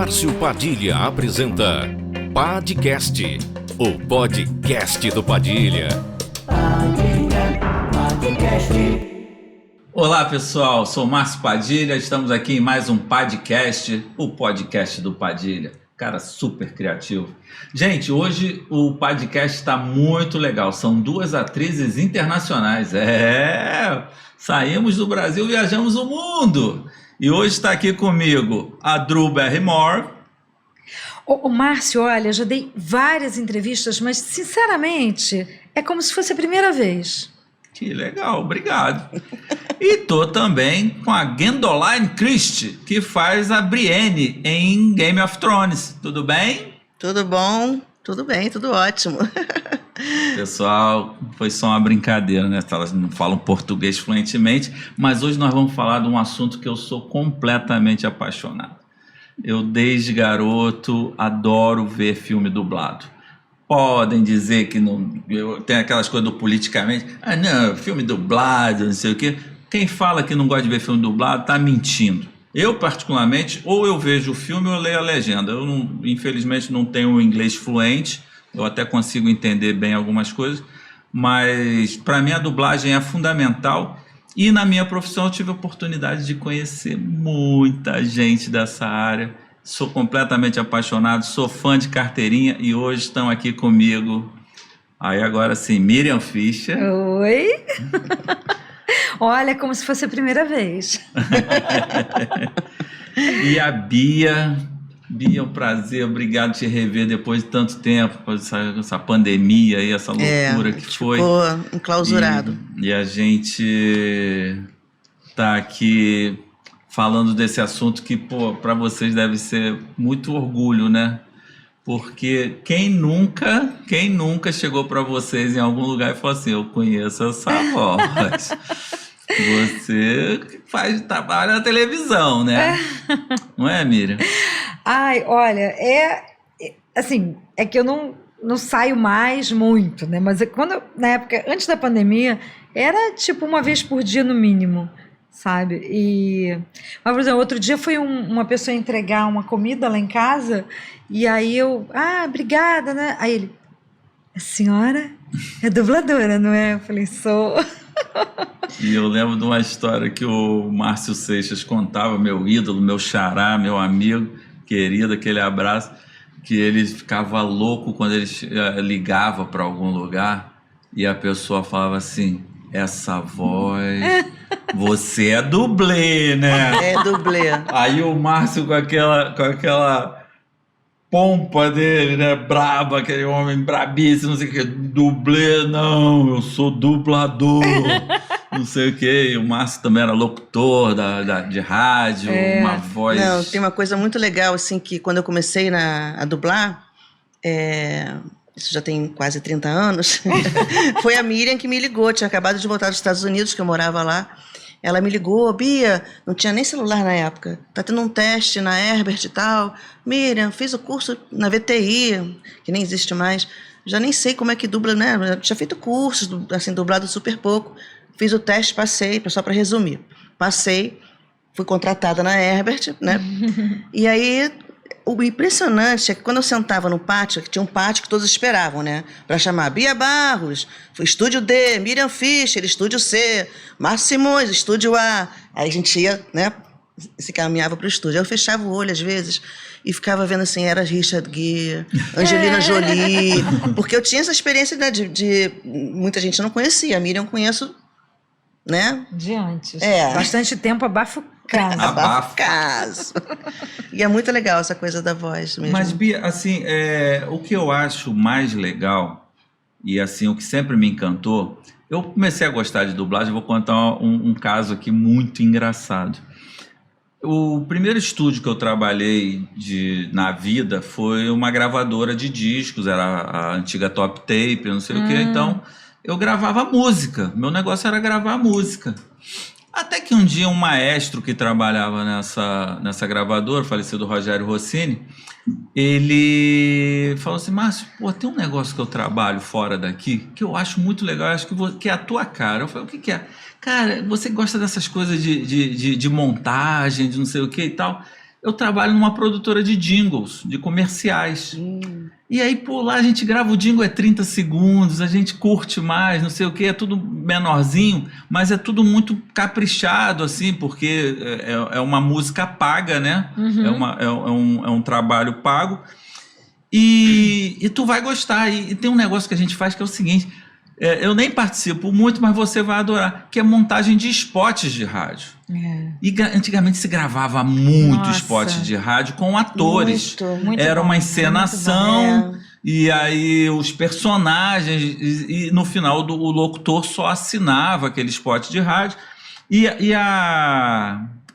Márcio Padilha apresenta Padcast, o podcast do Padilha. Olá pessoal, sou Márcio Padilha, estamos aqui em mais um Padcast, o podcast do Padilha. Cara super criativo. Gente, hoje o podcast está muito legal, são duas atrizes internacionais. Saímos do Brasil, viajamos o mundo. E hoje está aqui comigo a Drew Barrymore. Ô Márcio, olha, já dei várias entrevistas, mas sinceramente é como se fosse a primeira vez. Que legal, obrigado. E tô também com a Gwendoline Christie, que faz a Brienne em Game of Thrones. Tudo bem? Tudo bom, tudo bem, tudo ótimo. Pessoal, foi só uma brincadeira, né? Elas não falam português fluentemente, mas hoje nós vamos falar de um assunto que eu sou completamente apaixonado. Eu, desde garoto, adoro ver filme dublado. Podem dizer que não, tem aquelas coisas do politicamente, não, filme dublado, não sei o quê. Quem fala que não gosta de ver filme dublado está mentindo. Eu, particularmente, ou eu vejo o filme ou eu leio a legenda. Eu, infelizmente, não tenho inglês fluente, eu até consigo entender bem algumas coisas, mas para mim a dublagem é fundamental. E na minha profissão eu tive a oportunidade de conhecer muita gente dessa área. Sou completamente apaixonado, sou fã de carteirinha e hoje estão aqui comigo. Aí agora sim, Miriam Fischer. Oi! Olha, como se fosse a primeira vez. E a Bia. Bia, é um prazer, obrigado por te rever depois de tanto tempo, essa pandemia e essa loucura que foi. Ficou enclausurado. E a gente tá aqui falando desse assunto que, para vocês deve ser muito orgulho, né? Porque quem nunca chegou para vocês em algum lugar e falou assim, eu conheço essa voz. Você trabalha na televisão, né? Não é, Miriam? Ai, olha, assim, é que eu não saio mais muito, né? Mas na época, antes da pandemia, era tipo uma vez por dia no mínimo, sabe? Mas, por exemplo, outro dia foi uma pessoa entregar uma comida lá em casa e aí eu, obrigada, né? Aí ele, a senhora é dubladora, não é? Eu falei, sou. E eu lembro de uma história que o Márcio Seixas contava, meu ídolo, meu xará, meu amigo querido, aquele abraço, que ele ficava louco quando ele ligava para algum lugar e a pessoa falava assim, essa voz, você é dublê, né? É dublê. Aí o Márcio com aquela pompa dele, né, braba, aquele homem brabíssimo, não sei o que, dublê, não, eu sou dublador, não sei o que, e o Márcio também era locutor de rádio, uma voz... Não, tem uma coisa muito legal, assim, que quando eu comecei a dublar, isso já tem quase 30 anos, foi a Miriam que me ligou, tinha acabado de voltar dos Estados Unidos, que eu morava lá. Ela me ligou, Bia, não tinha nem celular na época, tá tendo um teste na Herbert e tal. Miriam, fiz o curso na VTI, que nem existe mais, já nem sei como é que dubla, né? Eu tinha feito cursos, assim, dublado super pouco. Fiz o teste, passei, só para resumir. Passei, fui contratada na Herbert, né? E aí, o impressionante é que quando eu sentava no pátio, que tinha um pátio que todos esperavam, né? Para chamar Bia Barros, estúdio D, Miriam Fischer, estúdio C, Márcio Simões, estúdio A. Aí a gente ia, né? Se caminhava para o estúdio. Aí eu fechava o olho às vezes e ficava vendo assim, era Richard Gere, Angelina Jolie, porque eu tinha essa experiência, né, de muita gente não conhecia. A Miriam eu conheço, né? De antes. Bastante tempo, abafo caso. Abafo caso. E é muito legal essa coisa da voz mesmo. Mas, Bia, assim, o que eu acho mais legal, e assim, o que sempre me encantou, eu comecei a gostar de dublagem, vou contar um caso aqui muito engraçado. O primeiro estúdio que eu trabalhei na vida foi uma gravadora de discos, era a antiga Top Tape, não sei o quê, então eu gravava música, meu negócio era gravar música. Até que um dia um maestro que trabalhava nessa gravadora, o falecido Rogério Rossini, ele falou assim, Márcio, tem um negócio que eu trabalho fora daqui, que eu acho muito legal, acho que é a tua cara. Eu falei, o que é? Cara, você gosta dessas coisas de montagem, de não sei o que e tal. eu trabalho numa produtora de jingles, de comerciais. E aí, pô, lá a gente grava o jingle, é 30 segundos, a gente curte mais, não sei o que, é tudo menorzinho, mas é tudo muito caprichado, assim, porque é uma música paga, né? É um trabalho pago. E tu vai gostar. E tem um negócio que a gente faz que é o seguinte, eu nem participo muito, mas você vai adorar, que é montagem de spots de rádio. E antigamente se gravava muito spot de rádio com atores. Muito Era bom, uma encenação, muito bom, e aí os personagens, e no final o locutor só assinava aquele spot de rádio.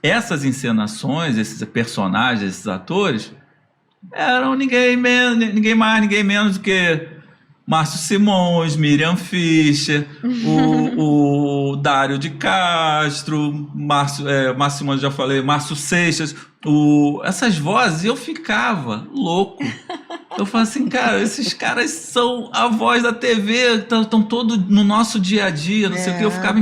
Essas encenações, esses personagens, esses atores, eram ninguém mais, ninguém menos do que Márcio Simões, Miriam Fischer, o Dário de Castro, Márcio Simões, já falei, Márcio Seixas, essas vozes, eu ficava louco. Eu falo assim, cara, esses caras são a voz da TV, estão todos no nosso dia a dia, não sei o que. Eu ficava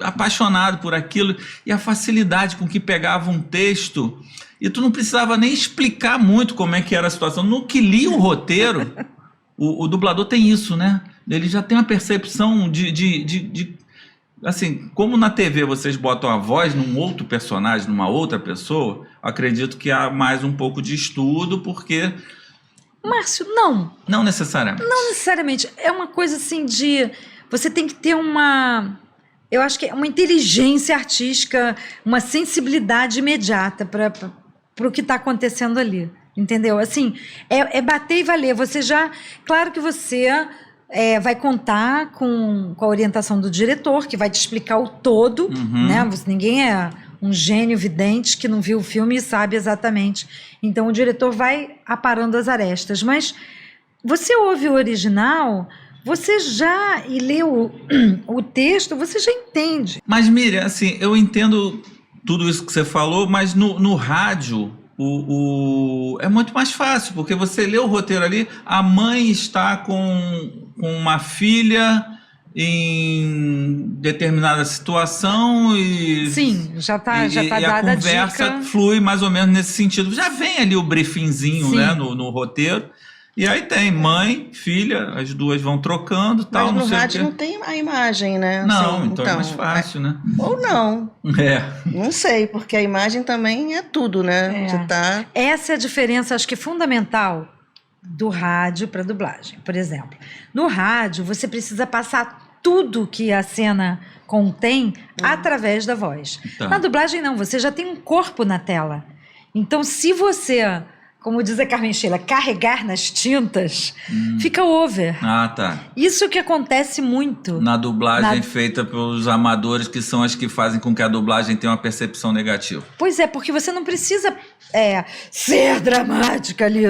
apaixonado por aquilo, e a facilidade com que pegava um texto, e tu não precisava nem explicar muito como é que era a situação. No que lia o roteiro, o dublador tem isso, né? Ele já tem uma percepção de assim, como na TV vocês botam a voz num outro personagem, numa outra pessoa, acredito que há mais um pouco de estudo, porque... Márcio, não. Não necessariamente. Não necessariamente. É uma coisa assim de... Você tem que ter eu acho que é uma inteligência artística, uma sensibilidade imediata para o que está acontecendo ali. Entendeu? Assim, é bater e valer. Você já... Claro que você vai contar com a orientação do diretor, que vai te explicar o todo, né? Ninguém é um gênio vidente que não viu o filme e sabe exatamente. Então, o diretor vai aparando as arestas. Mas você ouve o original, você já... E lê o texto, você já entende. Mas, Miriam, assim, eu entendo tudo isso que você falou, mas no rádio... é muito mais fácil, porque você lê o roteiro ali, a mãe está com uma filha em determinada situação e... Sim, já tá dada a conversa dica. Flui mais ou menos nesse sentido. Já vem ali o briefingzinho, né, no roteiro. E aí tem mãe, filha, as duas vão trocando, tal, mas não sei o quê. no rádio não tem a imagem, né? Não, Assim, então é mais fácil, né? Ou não. Não sei, porque a imagem também é tudo, né? Você tá... Essa é a diferença, acho que fundamental do rádio para dublagem. Por exemplo, no rádio você precisa passar tudo que a cena contém através da voz. Tá. Na dublagem não, você já tem um corpo na tela. Então, se você... Como diz a Carmen Sheila, carregar nas tintas, fica over. Ah, tá. Isso que acontece muito. Na dublagem feita pelos amadores, que são as que fazem com que a dublagem tenha uma percepção negativa. Pois é, porque você não precisa ser dramática ali,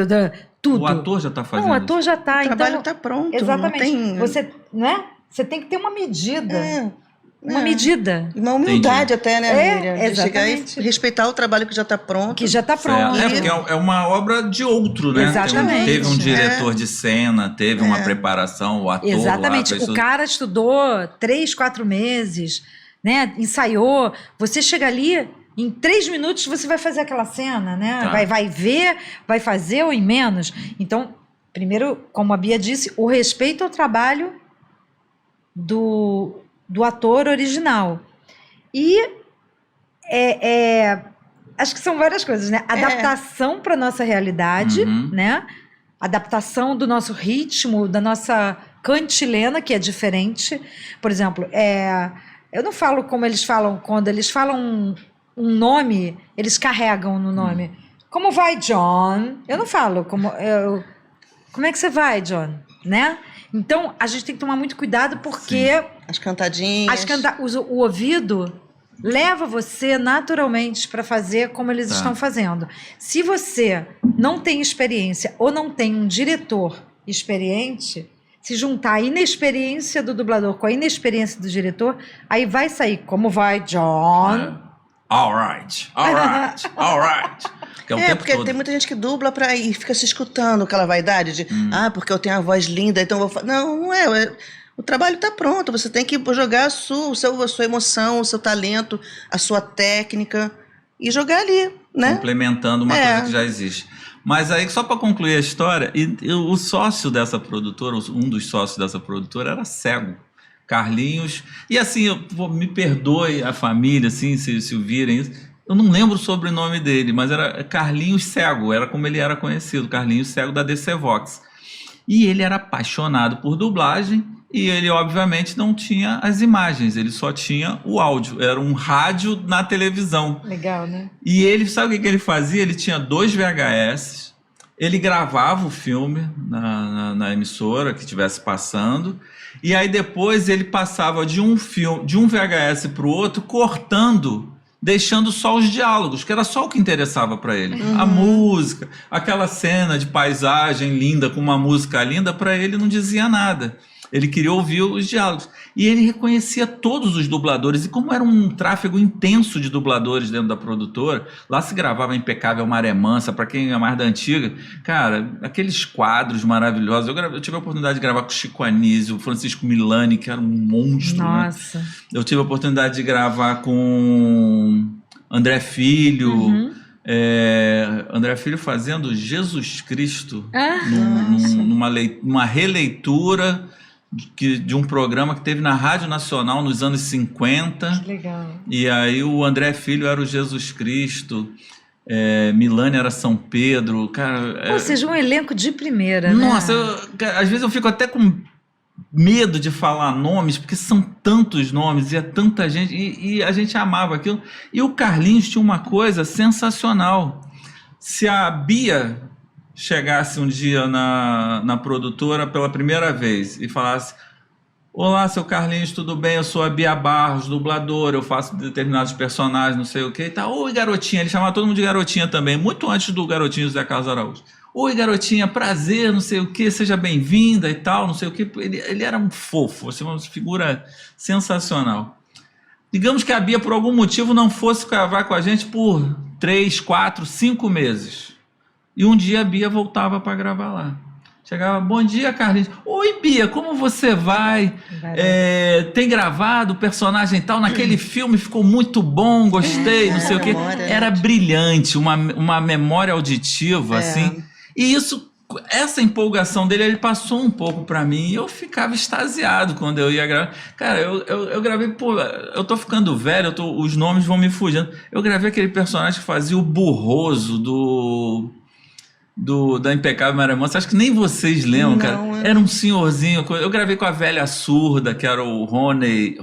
tudo. O ator já está fazendo Não, o ator já está. O trabalho então, está pronto. Exatamente. Não tem... Você, né? Você tem que ter uma medida. Uma É. medida. Uma humildade até, né, Miriam? De chegar e exatamente. respeitar o trabalho que já está pronto. Que já está pronto. É, porque é uma obra de outro, né? Exatamente. Teve um diretor de cena, teve uma preparação, o ator Exatamente. lá... O cara estudou 3, 4 meses, né? Ensaiou. Você chega ali, em 3 minutos você vai fazer aquela cena, né? Tá. Vai ver, vai fazer ou em menos. Então, primeiro, como a Bia disse, o respeito ao trabalho do ator original. E acho que são várias coisas, né? Adaptação para nossa realidade, né? Adaptação do nosso ritmo, da nossa cantilena, que é diferente. Por exemplo, eu não falo como eles falam, quando eles falam um nome, eles carregam no nome. Como vai, John? Eu não falo como é que você vai, John? Né? Então, a gente tem que tomar muito cuidado porque... As cantadinhas. O ouvido leva você naturalmente para fazer como eles estão fazendo. Se você não tem experiência ou não tem um diretor experiente, se juntar a inexperiência do dublador com a inexperiência do diretor, aí vai sair como vai, John? All right. Que é o tempo porque todo. tem muita gente que dubla e fica se escutando aquela vaidade de porque eu tenho a voz linda, então eu vou... Não é. O trabalho está pronto, você tem que jogar a sua emoção, o seu talento, a sua técnica e jogar ali. né? Complementando uma coisa que já existe. Mas aí, só para concluir a história, o sócio dessa produtora, um dos sócios dessa produtora era cego, Carlinhos. E assim, me perdoe a família, assim, se ouvirem isso, eu não lembro o sobrenome dele, mas era Carlinhos Cego, era como ele era conhecido, Carlinhos Cego da DC Vox. E ele era apaixonado por dublagem e ele, obviamente, não tinha as imagens, ele só tinha o áudio. Era um rádio na televisão. Legal, né? E ele, sabe o que ele fazia? Ele tinha 2 VHS, ele gravava o filme na emissora que estivesse passando, e aí depois ele passava de um VHS para o outro, cortando, deixando só os diálogos, que era só o que interessava para ele. A música, aquela cena de paisagem linda com uma música linda, para ele não dizia nada. Ele queria ouvir os diálogos. E ele reconhecia todos os dubladores. E como era um tráfego intenso de dubladores dentro da produtora, lá se gravava Impecável Maré Mansa, para quem é mais da antiga. Cara, aqueles quadros maravilhosos. Eu tive a oportunidade de gravar com o Chico Anísio, o Francisco Milani, que era um monstro. Nossa. Né? Eu tive a oportunidade de gravar com André Filho. André Filho fazendo Jesus Cristo numa releitura de um programa que teve na Rádio Nacional nos anos 50. Que legal. E aí o André Filho era o Jesus Cristo, Milani era São Pedro. Cara, ou seja, um elenco de primeira, nossa, né? Às vezes eu fico até com medo de falar nomes, porque são tantos nomes e é tanta gente, e a gente amava aquilo. E o Carlinhos tinha uma coisa sensacional. Se a Bia chegasse um dia na produtora pela primeira vez e falasse: olá, seu Carlinhos, tudo bem? Eu sou a Bia Barros, dubladora, eu faço determinados personagens, não sei o que e tal. Oi, garotinha, ele chamava todo mundo de garotinha também, muito antes do garotinho José Carlos Araújo. Oi, garotinha, prazer, não sei o que, seja bem-vinda e tal, não sei o que. Ele era um fofo, assim, uma figura sensacional. Digamos que a Bia, por algum motivo, não fosse gravar com a gente por 3, 4, 5 meses. E um dia a Bia voltava para gravar lá. Chegava: bom dia, Carlinhos. Oi, Bia, como você vai? Tem gravado o personagem tal? Naquele filme ficou muito bom, gostei, não sei o quê. Era brilhante, uma memória auditiva, assim. E essa empolgação dele, ele passou um pouco para mim e eu ficava extasiado quando eu ia gravar. Cara, eu gravei, eu tô ficando velho, os nomes vão me fugindo. Eu gravei aquele personagem que fazia o burroso da Impecável Maré Mansa, acho que nem vocês lembram, cara. Era um senhorzinho, eu gravei com a velha surda, que era o Rony,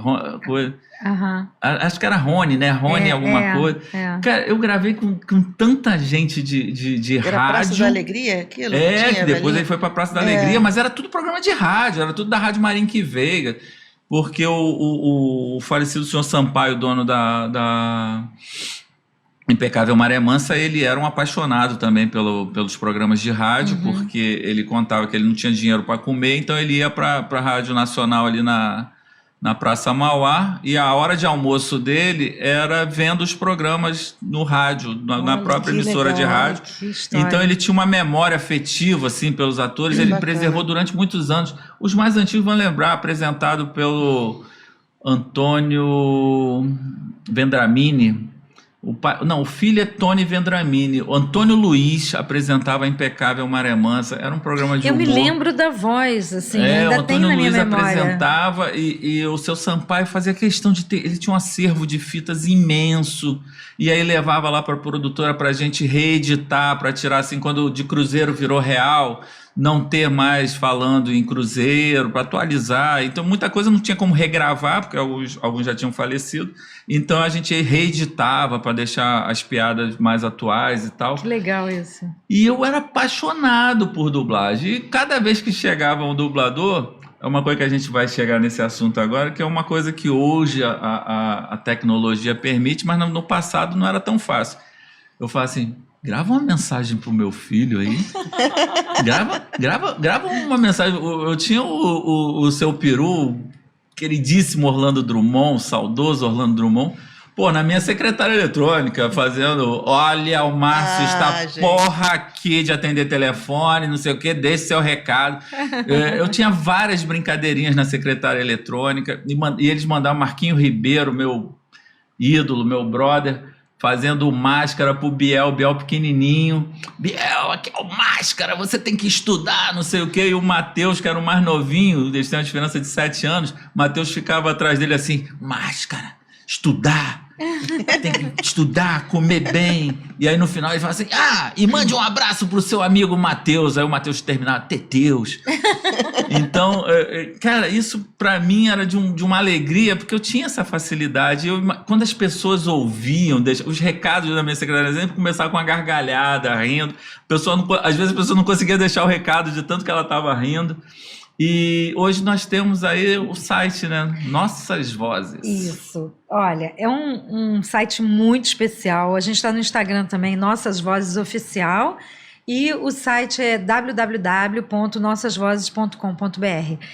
acho que era Rony, né? Rony alguma coisa. Cara, eu gravei com tanta gente de era rádio. Praça da Alegria, aquilo? Que depois ele foi pra Praça da Alegria, mas era tudo programa de rádio, era tudo da Rádio Marinque Veiga, porque o falecido senhor Sampaio, dono da Impecável Maré Mansa, ele era um apaixonado também pelos programas de rádio, porque ele contava que ele não tinha dinheiro para comer, então ele ia para a Rádio Nacional ali na Praça Mauá, e a hora de almoço dele era vendo os programas no rádio, na própria emissora de rádio. Então ele tinha uma memória afetiva assim, pelos atores, ele preservou durante muitos anos. Os mais antigos vão lembrar, apresentado pelo Antônio Vendramini. O filho é Tony Vendramini. O Antônio Luiz apresentava a Impecável Maré Mansa. Era um programa de humor. Eu me lembro da voz, assim, ainda tem na minha memória. O Antônio Luiz apresentava e o seu Sampaio fazia questão de ter... Ele tinha um acervo de fitas imenso. E aí levava lá para a produtora para a gente reeditar, para tirar, assim, quando de Cruzeiro virou Real, não ter mais falando em Cruzeiro, para atualizar. Então, muita coisa não tinha como regravar, porque alguns já tinham falecido. Então, a gente reeditava para deixar as piadas mais atuais e tal. Que legal isso. E eu era apaixonado por dublagem. E cada vez que chegava um dublador... É uma coisa que a gente vai chegar nesse assunto agora, que é uma coisa que hoje a tecnologia permite, mas no passado não era tão fácil. Eu falo assim: grava uma mensagem pro meu filho aí. grava uma mensagem. Eu tinha o seu peru, queridíssimo Orlando Drummond, saudoso Orlando Drummond, na minha secretária eletrônica, fazendo: olha, o Márcio está porra aqui de atender telefone, não sei o quê, deixe seu recado. Eu tinha várias brincadeirinhas na secretária eletrônica, e eles mandavam Marquinho Ribeiro, meu ídolo, meu brother, fazendo Máscara pro Biel pequenininho. Biel, aqui é o Máscara, você tem que estudar, não sei o quê. E o Matheus, que era o mais novinho, eles têm uma diferença de 7 anos, Matheus ficava atrás dele assim, Máscara, estudar. Tem que estudar, comer bem. E aí no final ele fala assim, e mande um abraço pro seu amigo Matheus. Aí o Matheus terminava, Teteus. Então, cara, isso pra mim era de uma alegria, porque eu tinha essa facilidade. Quando as pessoas ouviam os recados da minha secretária, sempre começava com uma gargalhada, rindo. Às vezes a pessoa não conseguia deixar o recado de tanto que ela estava rindo. E hoje nós temos aí o site, né? Nossas Vozes. Isso. Olha, é um site muito especial. A gente está no Instagram também, Nossas Vozes Oficial. E o site é www.nossasvozes.com.br.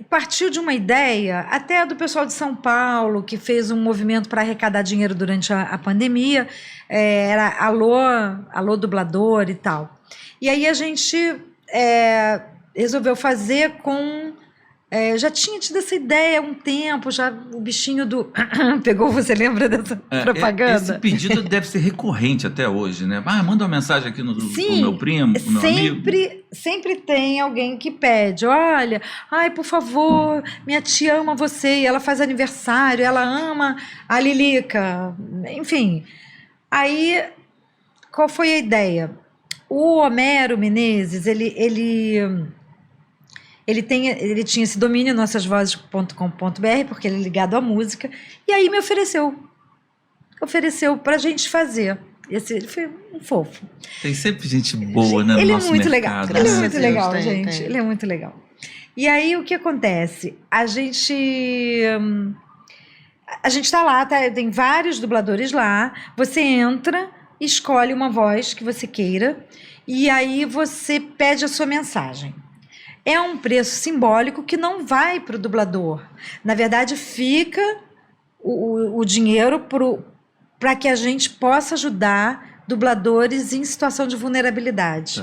Partiu de uma ideia até do pessoal de São Paulo, que fez um movimento para arrecadar dinheiro durante a pandemia. Era alô dublador e tal. E aí a gente resolveu fazer com... já tinha tido essa ideia há um tempo, já o bichinho do... Pegou, você lembra dessa propaganda? Esse pedido deve ser recorrente até hoje, né? Manda uma mensagem aqui pro meu primo, pro meu amigo. Sempre tem alguém que pede, olha, por favor, minha tia ama você, e ela faz aniversário, ela ama a Lilica, enfim. Aí, qual foi a ideia? O Homero Menezes, ele tinha esse domínio, nossasvozes.com.br, porque ele é ligado à música, e aí me ofereceu pra gente fazer. Ele foi um fofo. Tem sempre gente boa, né, no nosso mercado. Ele é muito legal, gente. Ele é muito legal. E aí, o que acontece? A gente tá lá, tem vários dubladores lá, você entra... escolhe uma voz que você queira e aí você pede a sua mensagem. É um preço simbólico que não vai para o dublador. Na verdade, fica o dinheiro para que a gente possa ajudar dubladores em situação de vulnerabilidade.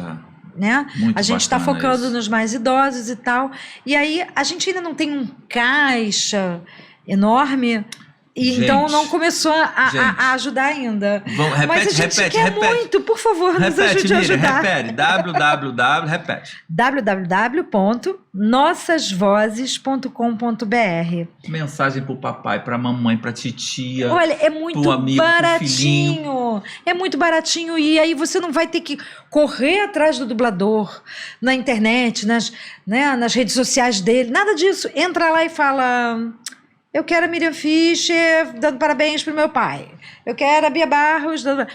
Né? A gente está focando nos mais idosos e tal. E aí, a gente ainda não tem um caixa enorme... então não começou a ajudar ainda. Mas a gente quer muito, por favor, nos ajude a ajudar. Repete, www.nossasvozes.com.br. Mensagem pro papai, pra mamãe, pra titia. Olha, é muito baratinho. É muito baratinho e aí você não vai ter que correr atrás do dublador na internet, nas redes sociais dele, nada disso. Entra lá e fala... Eu quero a Miriam Fischer dando parabéns pro meu pai. Eu quero a Bia Barros dando...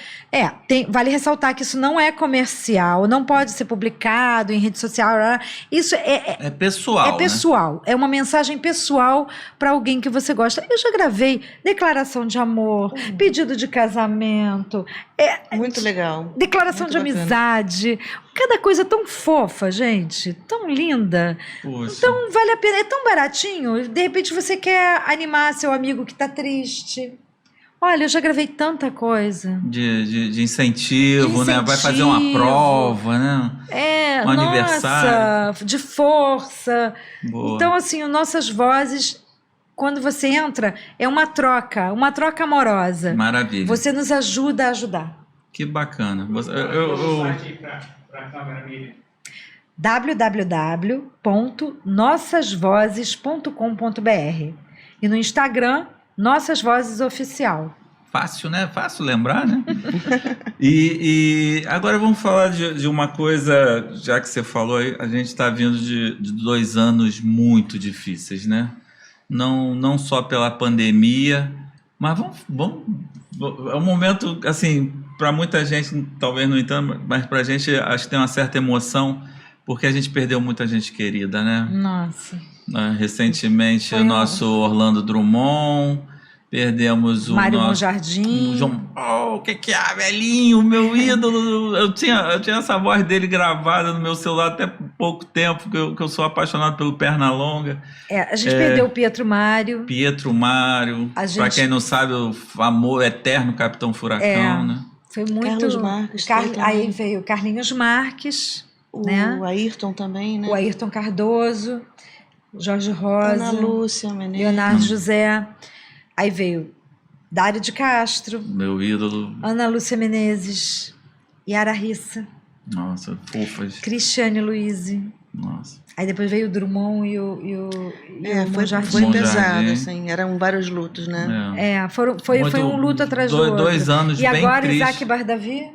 vale ressaltar que isso não é comercial, não pode ser publicado em rede social. Isso é pessoal. É pessoal. Né? É uma mensagem pessoal para alguém que você gosta. Eu já gravei declaração de amor, pedido de casamento. Muito legal. Declaração muito de bacana. Amizade. Cada coisa tão fofa, gente. Tão linda. Poxa. Então, vale a pena. É tão baratinho. De repente, você quer animar seu amigo que tá triste. Olha, eu já gravei tanta coisa. De incentivo, né? Vai fazer uma prova, né? Um aniversário. De força. Boa. Então, assim, o Nossas Vozes, quando você entra, é uma troca amorosa. Maravilha. Você nos ajuda a ajudar. Que bacana. www.nossasvozes.com.br e no Instagram, Nossas Vozes Oficial. Fácil, né? Fácil lembrar, né? E agora vamos falar de uma coisa, já que você falou aí, a gente está vindo de 2 anos muito difíceis, né? Não só pela pandemia, mas vamos é um momento, assim, para muita gente, talvez não entenda, mas para a gente acho que tem uma certa emoção, porque a gente perdeu muita gente querida, né? Nossa. Recentemente, o nosso Orlando Drummond, perdemos o Mário nosso... Monjardim. O que é, velhinho, meu ídolo. Eu tinha essa voz dele gravada no meu celular até pouco tempo, que eu sou apaixonado pelo Pernalonga. A gente perdeu o Pietro Mário. Para quem não sabe, o famoso eterno Capitão Furacão, né? Foi muito... Carlos Marques. Aí veio Carlinhos Marques. O né? Ayrton também, né? O Ayrton Cardoso, Jorge Rosa, Ana Lúcia Menezes, Leonardo José. Aí veio Dário de Castro, Meu ídolo. Ana Lúcia Menezes, Yara Rissa, Nossa, fofas. Cristiane Luiz. Nossa. Aí depois veio o Drummond e o Foi Monjardim. Bom pesado, Jardim. assim. Eram vários lutos, né? Foi Muito- um luto atrás do outro. 2 anos E bem agora triste. Isaac Bardavi?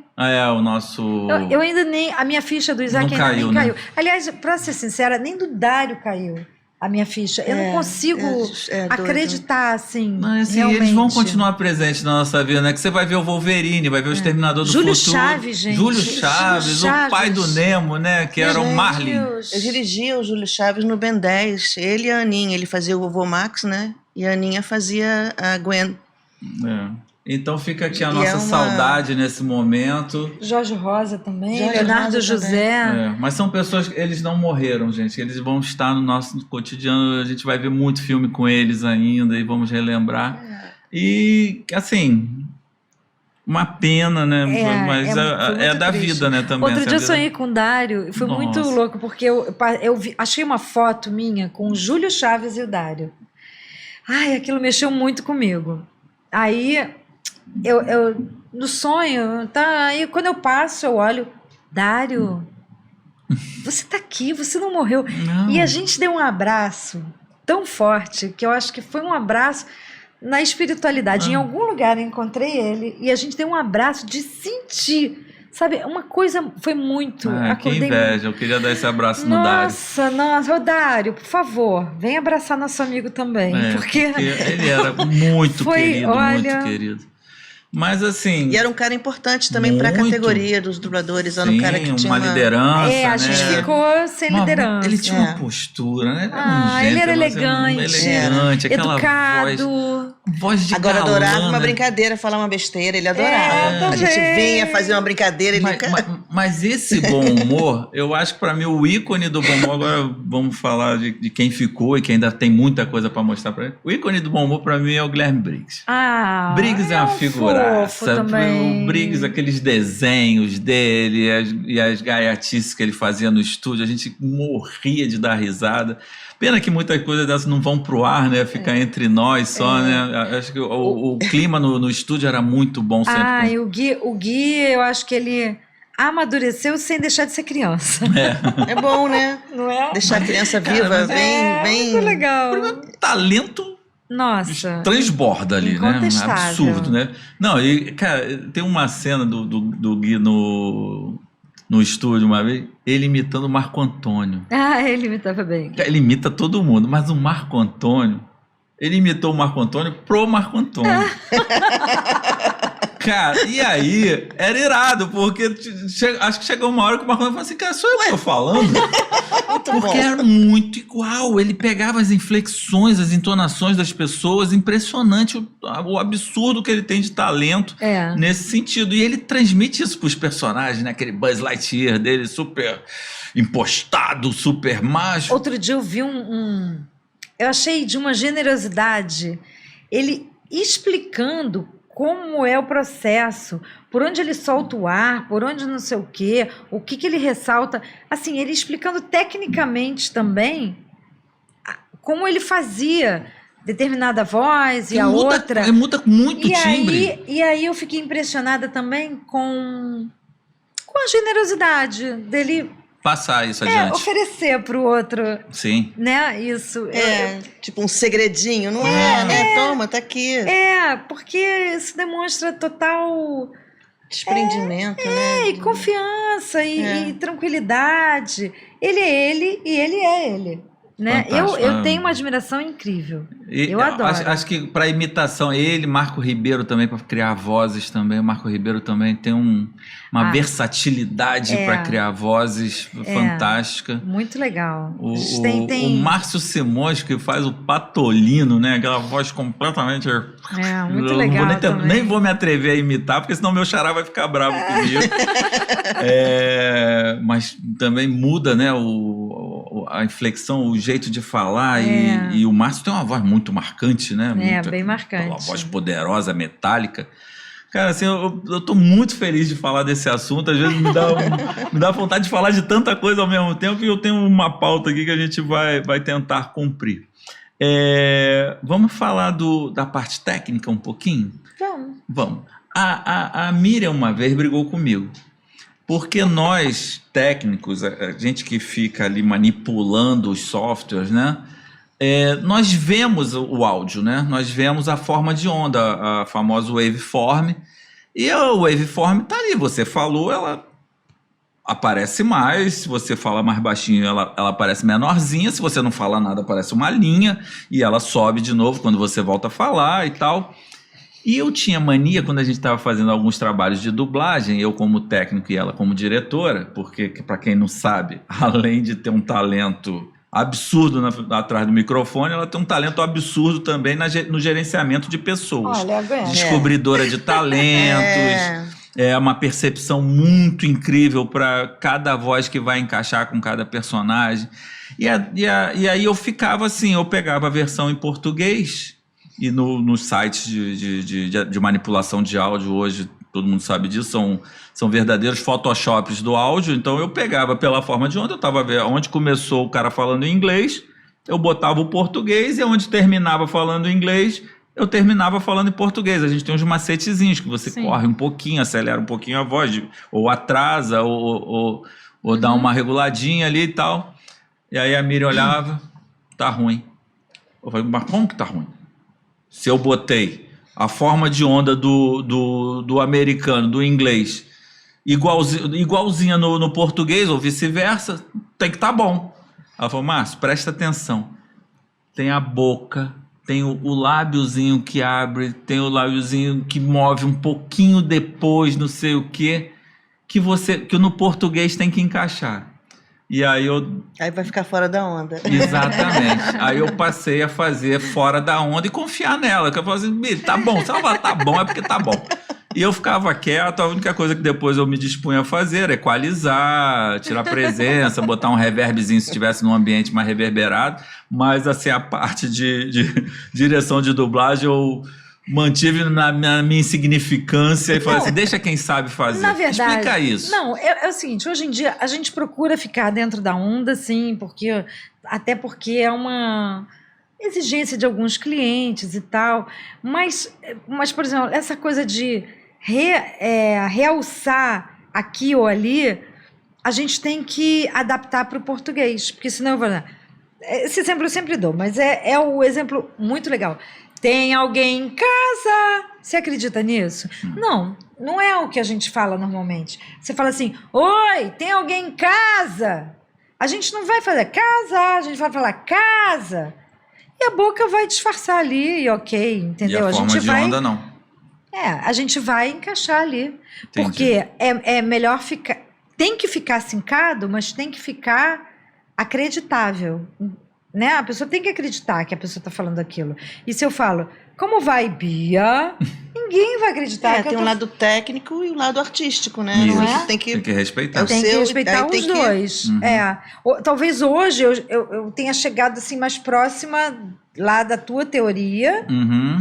O nosso... Eu ainda nem... A minha ficha do Isaac Não ainda caiu, nem né? caiu. Aliás, pra ser sincera, nem do Dário caiu a minha ficha. Eu não consigo doido. acreditar, assim, Não, assim, realmente. eles vão continuar presentes na nossa vida, né? Que você vai ver o Wolverine, vai ver o Exterminador do Júlio Futuro. Chaves, gente. Júlio Júlio Chaves, o pai do Chaves. Nemo, né? Que era o Meu Marlin. Deus. Eu dirigia o Júlio Chaves no Ben 10. Ele e a Aninha. Ele fazia o Vovô Max, né? E a Aninha fazia a Gwen. Então fica aqui a E nossa é uma- saudade nesse momento. Jorge Rosa também, Jorge Leonardo Rosa José. Mas são pessoas que eles não morreram, gente. Eles vão estar no nosso cotidiano. A gente vai ver muito filme com eles ainda e vamos relembrar. E, assim, uma pena, né? Mas foi é muito da triste. vida, né? Também. Outro essa dia eu vida- sonhei com o Dário e foi muito Nossa. louco, porque eu achei uma foto minha com o Júlio Chaves e o Dário. Ai, aquilo mexeu muito comigo. Aí, eu no sonho, tá? Aí quando eu passo, eu olho, Dário, você tá aqui, você não morreu. Não. E a gente deu um abraço tão forte, que eu acho que foi um abraço na espiritualidade. Em algum lugar eu encontrei ele e a gente deu um abraço de sentir. Sabe, uma coisa foi muito. Que inveja, eu queria dar esse abraço no Dário. Nossa, ô Dário, por favor, vem abraçar nosso amigo também. Porque ele era muito Foi, querido, olha- muito querido. Mas assim. E era um cara importante também para a Muito. categoria dos dubladores. Era sim, um cara que tinha uma liderança. a gente né? ficou sem Uma- liderança. Ele tinha uma postura, né? Ele era um Ele era gentleman, elegante, aquela educado. voz de Agora galã, adorava uma né? brincadeira, falar uma besteira. Ele adorava. A gente também. vinha fazer uma brincadeira. Ele... Mas esse bom humor, eu acho que para mim o ícone do bom humor, agora vamos falar de quem ficou e que ainda tem muita coisa para mostrar para ele. O ícone do bom humor para mim é o Guilherme Briggs. Briggs é uma um figuraça. fofo também. O Briggs, aqueles desenhos dele e as gaiatices que ele fazia no estúdio, a gente morria de dar risada. Pena que muitas coisas dessas não vão pro ar, né? Ficar entre nós só, né? Acho que o clima no estúdio era muito bom sempre. E o Gui, eu acho que ele amadureceu sem deixar de ser criança. É bom, né? Não é? Deixar a criança viva, bem... Muito legal. Talento Nossa. transborda ali, né? Incontestável. Absurdo, né? Não, e, cara, tem uma cena do Gui no estúdio uma vez, ele imitando o Marco Antônio. Ele me tava bem. Ele imita todo mundo, mas o Marco Antônio, ele imitou o Marco Antônio pro Marco Antônio. Cara, e aí era irado, porque acho que chegou uma hora que o Marco Antônio falou assim, cara, sou eu que tô falando? Porque era muito igual, ele pegava as inflexões, as entonações das pessoas, impressionante o absurdo que ele tem de talento nesse sentido. E ele transmite isso pros personagens, né? Aquele Buzz Lightyear dele, super impostado, super macho. Outro dia eu vi eu achei de uma generosidade, ele explicando como é o processo, por onde ele solta o ar, por onde não sei o quê, o que ele ressalta. Assim, ele explicando tecnicamente também como ele fazia determinada voz e a outra. Ele muda muito o timbre. E aí eu fiquei impressionada também com a generosidade dele passar isso adiante. Oferecer para o outro. Sim. Né? Isso. Tipo um segredinho, não é, né? Toma, tá aqui. Porque isso demonstra total desprendimento, né? E confiança e tranquilidade. Ele é ele e ele é ele. Né? Eu tenho uma admiração incrível. Eu adoro. Acho que para imitação, Marco Ribeiro também, para criar vozes também. O Marco Ribeiro também tem uma versatilidade para criar vozes fantástica. Muito legal. O Márcio Simões, que faz o Patolino, né? Aquela voz completamente... muito legal nem vou me atrever a imitar, porque senão meu xará vai ficar bravo comigo. Mas também muda, né? A inflexão, o jeito de falar. E o Márcio tem uma voz muito marcante, né? Bem marcante. Uma voz poderosa, metálica. Cara, assim, eu tô muito feliz de falar desse assunto. Às vezes me dá vontade de falar de tanta coisa ao mesmo tempo, e eu tenho uma pauta aqui que a gente vai tentar cumprir. Vamos falar da parte técnica um pouquinho? Então, Vamos. A Miriam uma vez brigou comigo, porque nós, técnicos, a gente que fica ali manipulando os softwares, né? Nós vemos o áudio, né? Nós vemos a forma de onda, a famosa waveform, e a waveform tá ali, você falou, ela aparece mais, se você fala mais baixinho, ela aparece menorzinha, se você não fala nada, aparece uma linha, e ela sobe de novo quando você volta a falar e tal. E eu tinha mania, quando a gente estava fazendo alguns trabalhos de dublagem, eu como técnico e ela como diretora, porque, para quem não sabe, além de ter um talento absurdo atrás do microfone, ela tem um talento absurdo também no gerenciamento de pessoas. olha, aguenta. Descobridora de talentos, uma percepção muito incrível para cada voz que vai encaixar com cada personagem. E aí eu ficava assim, eu pegava a versão em português, e nos sites de manipulação de áudio hoje, todo mundo sabe disso, são verdadeiros photoshops do áudio. Então eu pegava pela forma de onda, eu estava vendo onde começou o cara falando em inglês, eu botava o português, e onde terminava falando em inglês, eu terminava falando em português. A gente tem uns macetezinhos que você corre um pouquinho, acelera um pouquinho a voz, ou atrasa, ou dá uma reguladinha ali e tal. E aí a Miriam olhava, tá ruim. Eu falei, mas como que tá ruim? Se eu botei a forma de onda do americano, do inglês, igualzinha no português, ou vice-versa, tem que estar bom. Ela falou, Márcio, presta atenção. Tem a boca, tem o lábiozinho que abre, tem o lábiozinho que move um pouquinho depois, não sei o quê, que no português tem que encaixar. E aí vai ficar fora da onda. Exatamente. Aí eu passei a fazer fora da onda e confiar nela. Que eu falei assim, tá bom. Se ela falar tá bom, é porque tá bom. E eu ficava quieto. A única coisa que depois eu me dispunha a fazer é equalizar, tirar presença, botar um reverbzinho se estivesse num ambiente mais reverberado. Mas, assim, a parte de direção de dublagem eu mantive na minha insignificância e falei assim, deixa quem sabe fazer. Na verdade, explica isso. Não, é o seguinte, hoje em dia a gente procura ficar dentro da onda, sim, até porque é uma exigência de alguns clientes e tal, mas por exemplo, essa coisa de realçar aqui ou ali, a gente tem que adaptar para o português, porque senão eu vou... Esse exemplo eu sempre dou, mas é o exemplo muito legal. Tem alguém em casa? Você acredita nisso? Não é o que a gente fala normalmente. Você fala assim, oi, tem alguém em casa? A gente não vai fazer casa, a gente vai falar casa. E a boca vai disfarçar ali, e ok, entendeu? E a forma de onda não. A gente vai encaixar ali. Entendi. Porque é melhor ficar... Tem que ficar sincado, mas tem que ficar acreditável, né? A pessoa tem que acreditar que a pessoa está falando aquilo. E se eu falo, como vai, Bia? Ninguém vai acreditar. Tem um lado técnico e um lado artístico, né? Isso. Não é? Tem que respeitar. Tem que respeitar os dois. Talvez hoje eu tenha chegado assim mais próxima lá da tua teoria,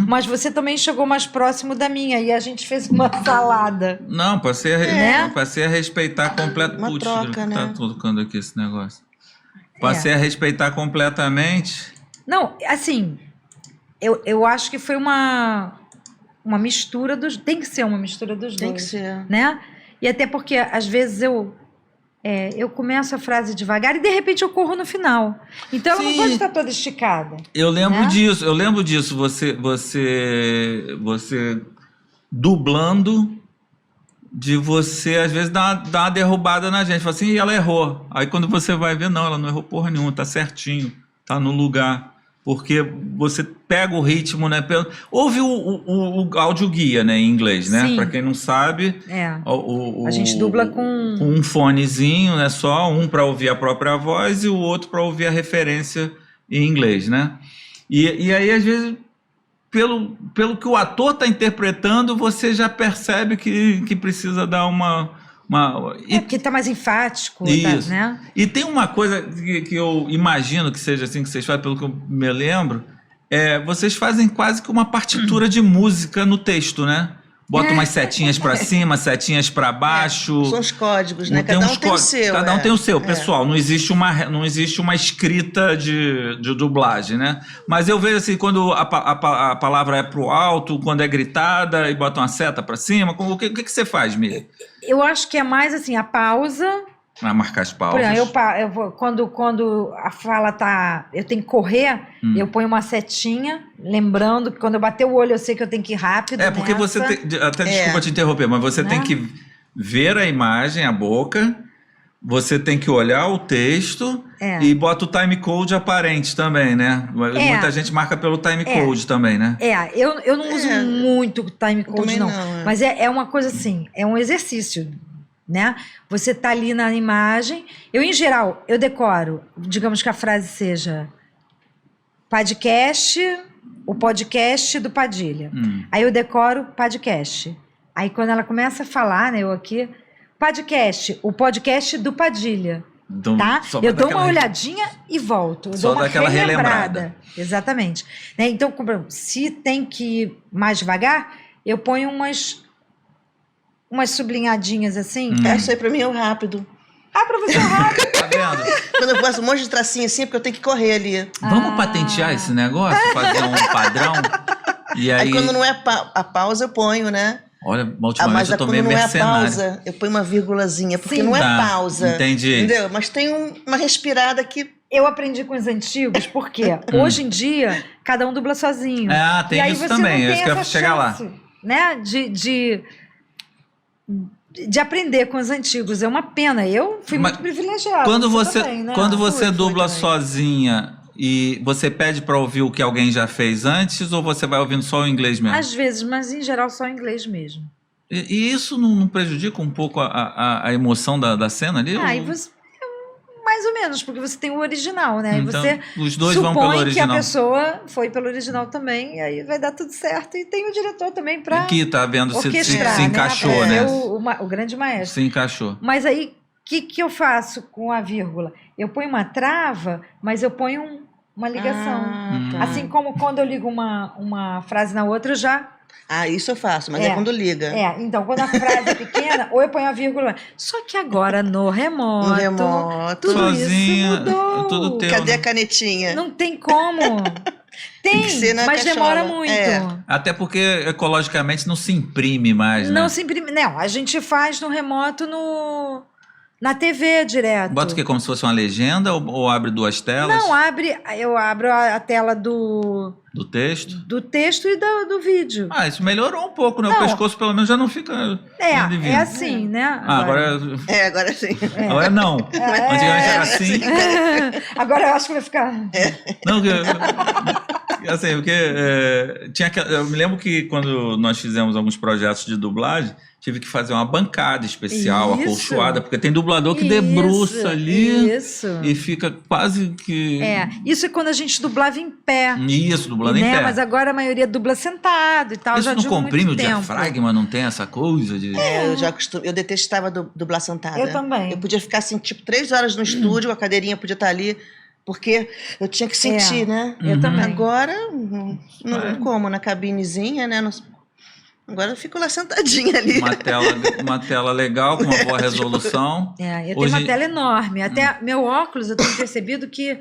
mas você também chegou mais próximo da minha, e a gente fez uma salada. Não, passei a respeitar completamente. Uma troca, né? Tá tocando aqui esse negócio. Passei a respeitar completamente. Não, assim, eu acho que foi uma mistura dos... Tem que ser uma mistura dos dois. Tem que ser. Né? E até porque, às vezes, eu começo a frase devagar e, de repente, eu corro no final. Então, ela não pode estar toda esticada. Eu lembro disso. Você dublando... de você, às vezes, dar uma derrubada na gente. Fala assim, e ela errou. Aí quando você vai ver, não, ela não errou porra nenhuma, tá certinho, tá no lugar. Porque você pega o ritmo, né? Houve o áudio guia, né, em inglês, né? Sim. Pra quem não sabe, a gente dubla com um fonezinho, né? Só um para ouvir a própria voz e o outro para ouvir a referência em inglês, né? E aí, às vezes... Pelo que o ator está interpretando, você já percebe que precisa dar uma... porque está mais enfático, isso. Né? E tem uma coisa que eu imagino que seja assim que vocês fazem, pelo que eu me lembro, vocês fazem quase que uma partitura de música no texto, né? bota umas setinhas pra cima, setinhas pra baixo. São os códigos, né? Tem Cada uns um tem o códigos. seu. Cada um tem o seu, pessoal. Não existe uma escrita de dublagem, né? Mas eu vejo assim, quando a palavra é pro alto, quando é gritada e bota uma seta pra cima, o que você faz, Miriam? Eu acho que é mais assim, a pausa. Pra marcar as Por pausas. exemplo, eu vou, quando a fala tá. Eu tenho que correr, eu ponho uma setinha, lembrando que quando eu bater o olho eu sei que eu tenho que ir rápido. Porque você tem. Até desculpa te interromper, mas você tem que ver a imagem, a boca, você tem que olhar o texto e bota o time-code aparente também, né? Muita gente marca pelo time-code também, né? Eu não uso muito time-code, não. não. Mas é uma coisa assim, é um exercício. Né? Você tá ali na imagem. Eu, em geral, eu decoro, digamos que a frase seja o podcast do Padilha. Aí eu decoro podcast. Aí quando ela começa a falar, né, eu aqui, o podcast do Padilha. Então, tá? Eu dou uma olhadinha e volto. Eu dou uma daquela relembrada. Exatamente. Né? Então, se tem que ir mais devagar, eu ponho umas sublinhadinhas assim. Isso aí pra mim é o rápido. Pra você é rápido. Tá vendo? Quando eu faço um monte de tracinho assim, porque eu tenho que correr ali. Vamos patentear esse negócio? Fazer um padrão? E aí quando não é a pausa, eu ponho, né? Olha, a última vez eu tomei quando não é a mercenário. pausa, eu ponho uma vírgulazinha, porque Sim. não é pausa. Entendi. Entendeu? Mas tem uma respirada que... Eu aprendi com os antigos, porque hoje em dia, cada um dubla sozinho. Tem e aí isso você também, não eu tem quero essa chegar lá. chance, né? De aprender com os antigos. É uma pena. Eu fui muito privilegiada. Quando você também, né? você dubla também. sozinha e você pede para ouvir o que alguém já fez antes, ou você vai ouvindo só o inglês mesmo? Às vezes, mas em geral só em inglês mesmo. E isso não prejudica um pouco a emoção da cena ali? E você... Mais ou menos, porque você tem o original, né? Então, e você os dois vão pelo supõe que original. a pessoa foi pelo original também, e aí vai dar tudo certo. E tem o diretor também para Aqui tá vendo se orquestrar, encaixou, né? né? O grande maestro. Se encaixou. Mas aí, o que eu faço com a vírgula? Eu ponho uma trava, mas eu ponho uma ligação. Tá. Assim como quando eu ligo uma frase na outra, eu já... Isso eu faço, mas é quando liga. Então, quando a frase é pequena, ou eu ponho a vírgula. Só que agora, no remoto, tudo sozinha, isso mudou. tudo teu, Cadê né? a canetinha? Não tem como. Tem que ser na mas cachola. demora muito. Até porque ecologicamente não se imprime mais, né? Não se imprime. Não, a gente faz no remoto na TV direto. Bota o quê? Como se fosse uma legenda ou abre duas telas? Não, eu abro a tela do texto? E do vídeo. Isso melhorou um pouco, né? Não. O pescoço pelo menos já não fica... É assim, né? Agora Agora sim. Agora não. Antigamente era assim. Agora eu acho que vai ficar... Não, assim, porque eu me lembro que quando nós fizemos alguns projetos de dublagem, tive que fazer uma bancada especial, Isso. acolchoada, porque tem dublador que debruça ali Isso. e fica quase que... Isso é quando a gente dublava em pé. Isso, dublando em pé. Mas agora a maioria dubla sentado e tal. Isso já não digo comprime o muito tempo. diafragma, não tem essa coisa de... Eu detestava dublar sentada. Eu também. Eu podia ficar assim, 3 horas no estúdio, a cadeirinha podia estar ali, porque eu tinha que sentir, né? Eu também. Agora, como na cabinezinha, né? Agora eu fico lá sentadinha ali. Uma tela legal, com uma boa resolução. Eu tenho uma tela enorme. Até meu óculos, eu tenho percebido que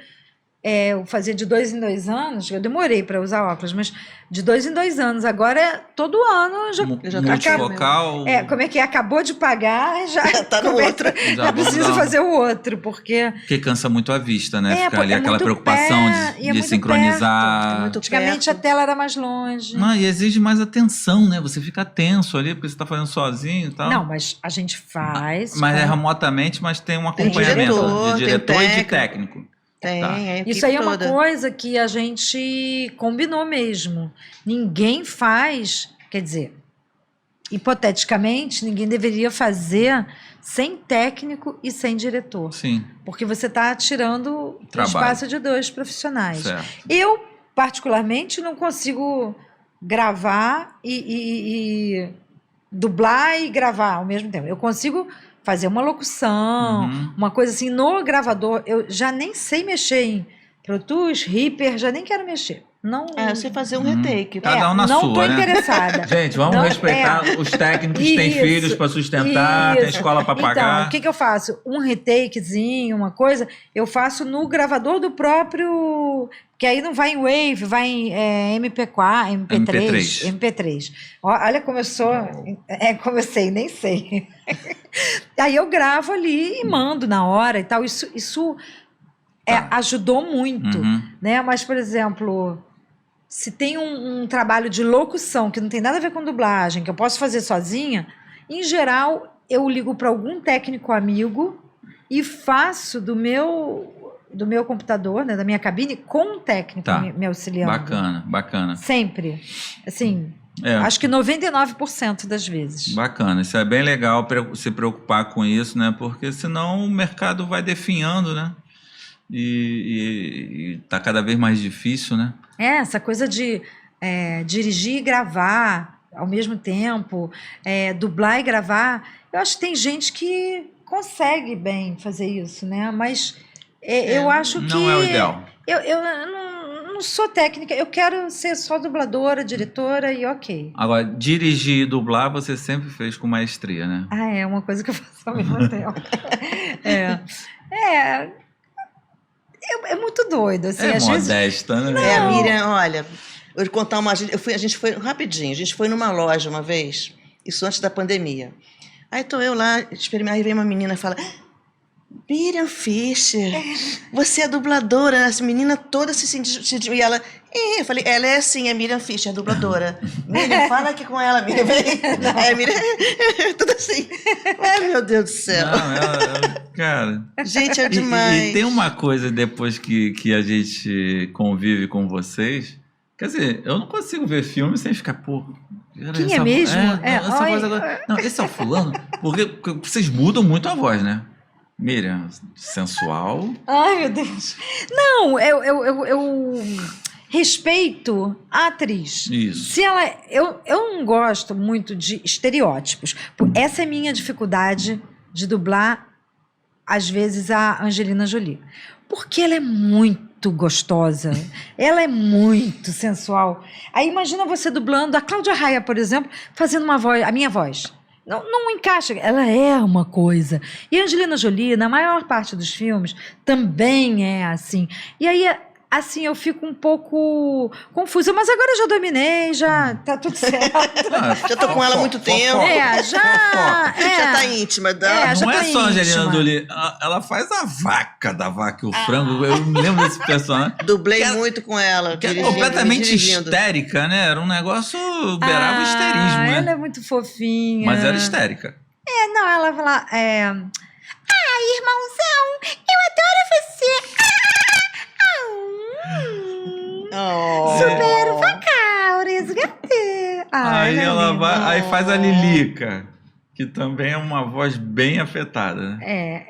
eu fazia de 2 em 2 anos, eu demorei para usar óculos, mas de 2 em 2 anos. Agora, todo ano já multifocal. Como é que é? Acabou de pagar, já tá no outro. Já preciso fazer o outro, porque cansa muito a vista, né? Ficar ali aquela muito preocupação de sincronizar. Antigamente a tela era mais longe. E exige mais atenção, né? Você fica tenso ali, porque você está fazendo sozinho e tal. Não, mas a gente faz. Mas é remotamente, mas tem um acompanhamento de diretor e de técnico. Isso aí é uma coisa que a gente combinou mesmo. Ninguém faz, quer dizer, hipoteticamente, ninguém deveria fazer sem técnico e sem diretor. Sim. Porque você está tirando o espaço de 2 profissionais. Certo. Eu, particularmente, não consigo gravar e dublar e gravar ao mesmo tempo. Eu consigo fazer uma locução, uma coisa assim, no gravador. Eu já nem sei mexer em Pro Tools, Reaper, já nem quero mexer. Não, Eu sei fazer um retake. Cada um na não sua, tô né? interessada. Gente, vamos Não, respeitar os técnicos que têm Isso, filhos para sustentar, tem isso. escola para pagar. Então, o que eu faço? Um retakezinho, uma coisa, eu faço no gravador do próprio... Que aí não vai em Wave, vai em MP4, MP3. Olha como eu sou... como eu sei, nem sei. Aí eu gravo ali e mando na hora e tal. Isso ajudou muito, né? Mas, por exemplo... Se tem um trabalho de locução que não tem nada a ver com dublagem, que eu posso fazer sozinha, em geral, eu ligo para algum técnico amigo e faço do meu computador, né, da minha cabine, com um técnico me auxiliando. Bacana. Sempre. Assim, acho que 99% das vezes. Bacana. Isso é bem legal se preocupar com isso, né? Porque senão o mercado vai definhando, né? E tá cada vez mais difícil, né? Essa coisa de dirigir e gravar ao mesmo tempo, dublar e gravar, eu acho que tem gente que consegue bem fazer isso, né? Mas eu acho que... Não é o ideal. Eu não sou técnica, eu quero ser só dubladora, diretora e ok. Agora, dirigir e dublar você sempre fez com maestria, né? É uma coisa que eu faço ao mesmo tempo. É muito doido, assim, às modesta, vezes... né? Não. A Miriam, olha, vou contar uma... A gente foi rapidinho, a gente foi numa loja uma vez, isso antes da pandemia. Aí tô eu lá, aí vem uma menina e fala... Miriam Fischer, você é dubladora, essa menina toda se sentiu... E ela... eu falei, ela é assim, é Miriam Fischer, dubladora. Miriam, fala aqui com ela, Miriam, vem. Aí a Miriam, tudo assim. Ai, meu Deus do céu. Não, cara... Gente, é demais. E tem uma coisa, depois que a gente convive com vocês... Quer dizer, eu não consigo ver filme sem ficar, pô... Quem é mesmo? Essa voz agora... Não, esse é o fulano? Porque vocês mudam muito a voz, né? Miriam, sensual. Ai, meu Deus. Não, eu respeito a atriz. Isso. Se ela, eu não gosto muito de estereótipos. Essa é a minha dificuldade de dublar, às vezes, a Angelina Jolie. Porque ela é muito gostosa. Ela é muito sensual. Aí imagina você dublando a Cláudia Raia, por exemplo, fazendo a minha voz. Não encaixa, ela é uma coisa. E a Angelina Jolie, na maior parte dos filmes, também é assim. E aí, assim, eu fico um pouco confusa. Mas agora eu já dominei, já tá tudo certo. Já tô com ela há muito tempo. Já tá íntima. Não é só a Angelina Jolie, ela faz a vaca da Vaca e o Frango. Eu me lembro desse personagem. Dublei muito com ela. Que é completamente histérica, né? Era um negócio beirava o histerismo, né? Ela é muito fofinha. Mas era histérica. Não, ela fala... irmãozão, eu adoro você. Super vacal, resgatei. Aí ela vai, aí faz a Lilica, que também é uma voz bem afetada, né?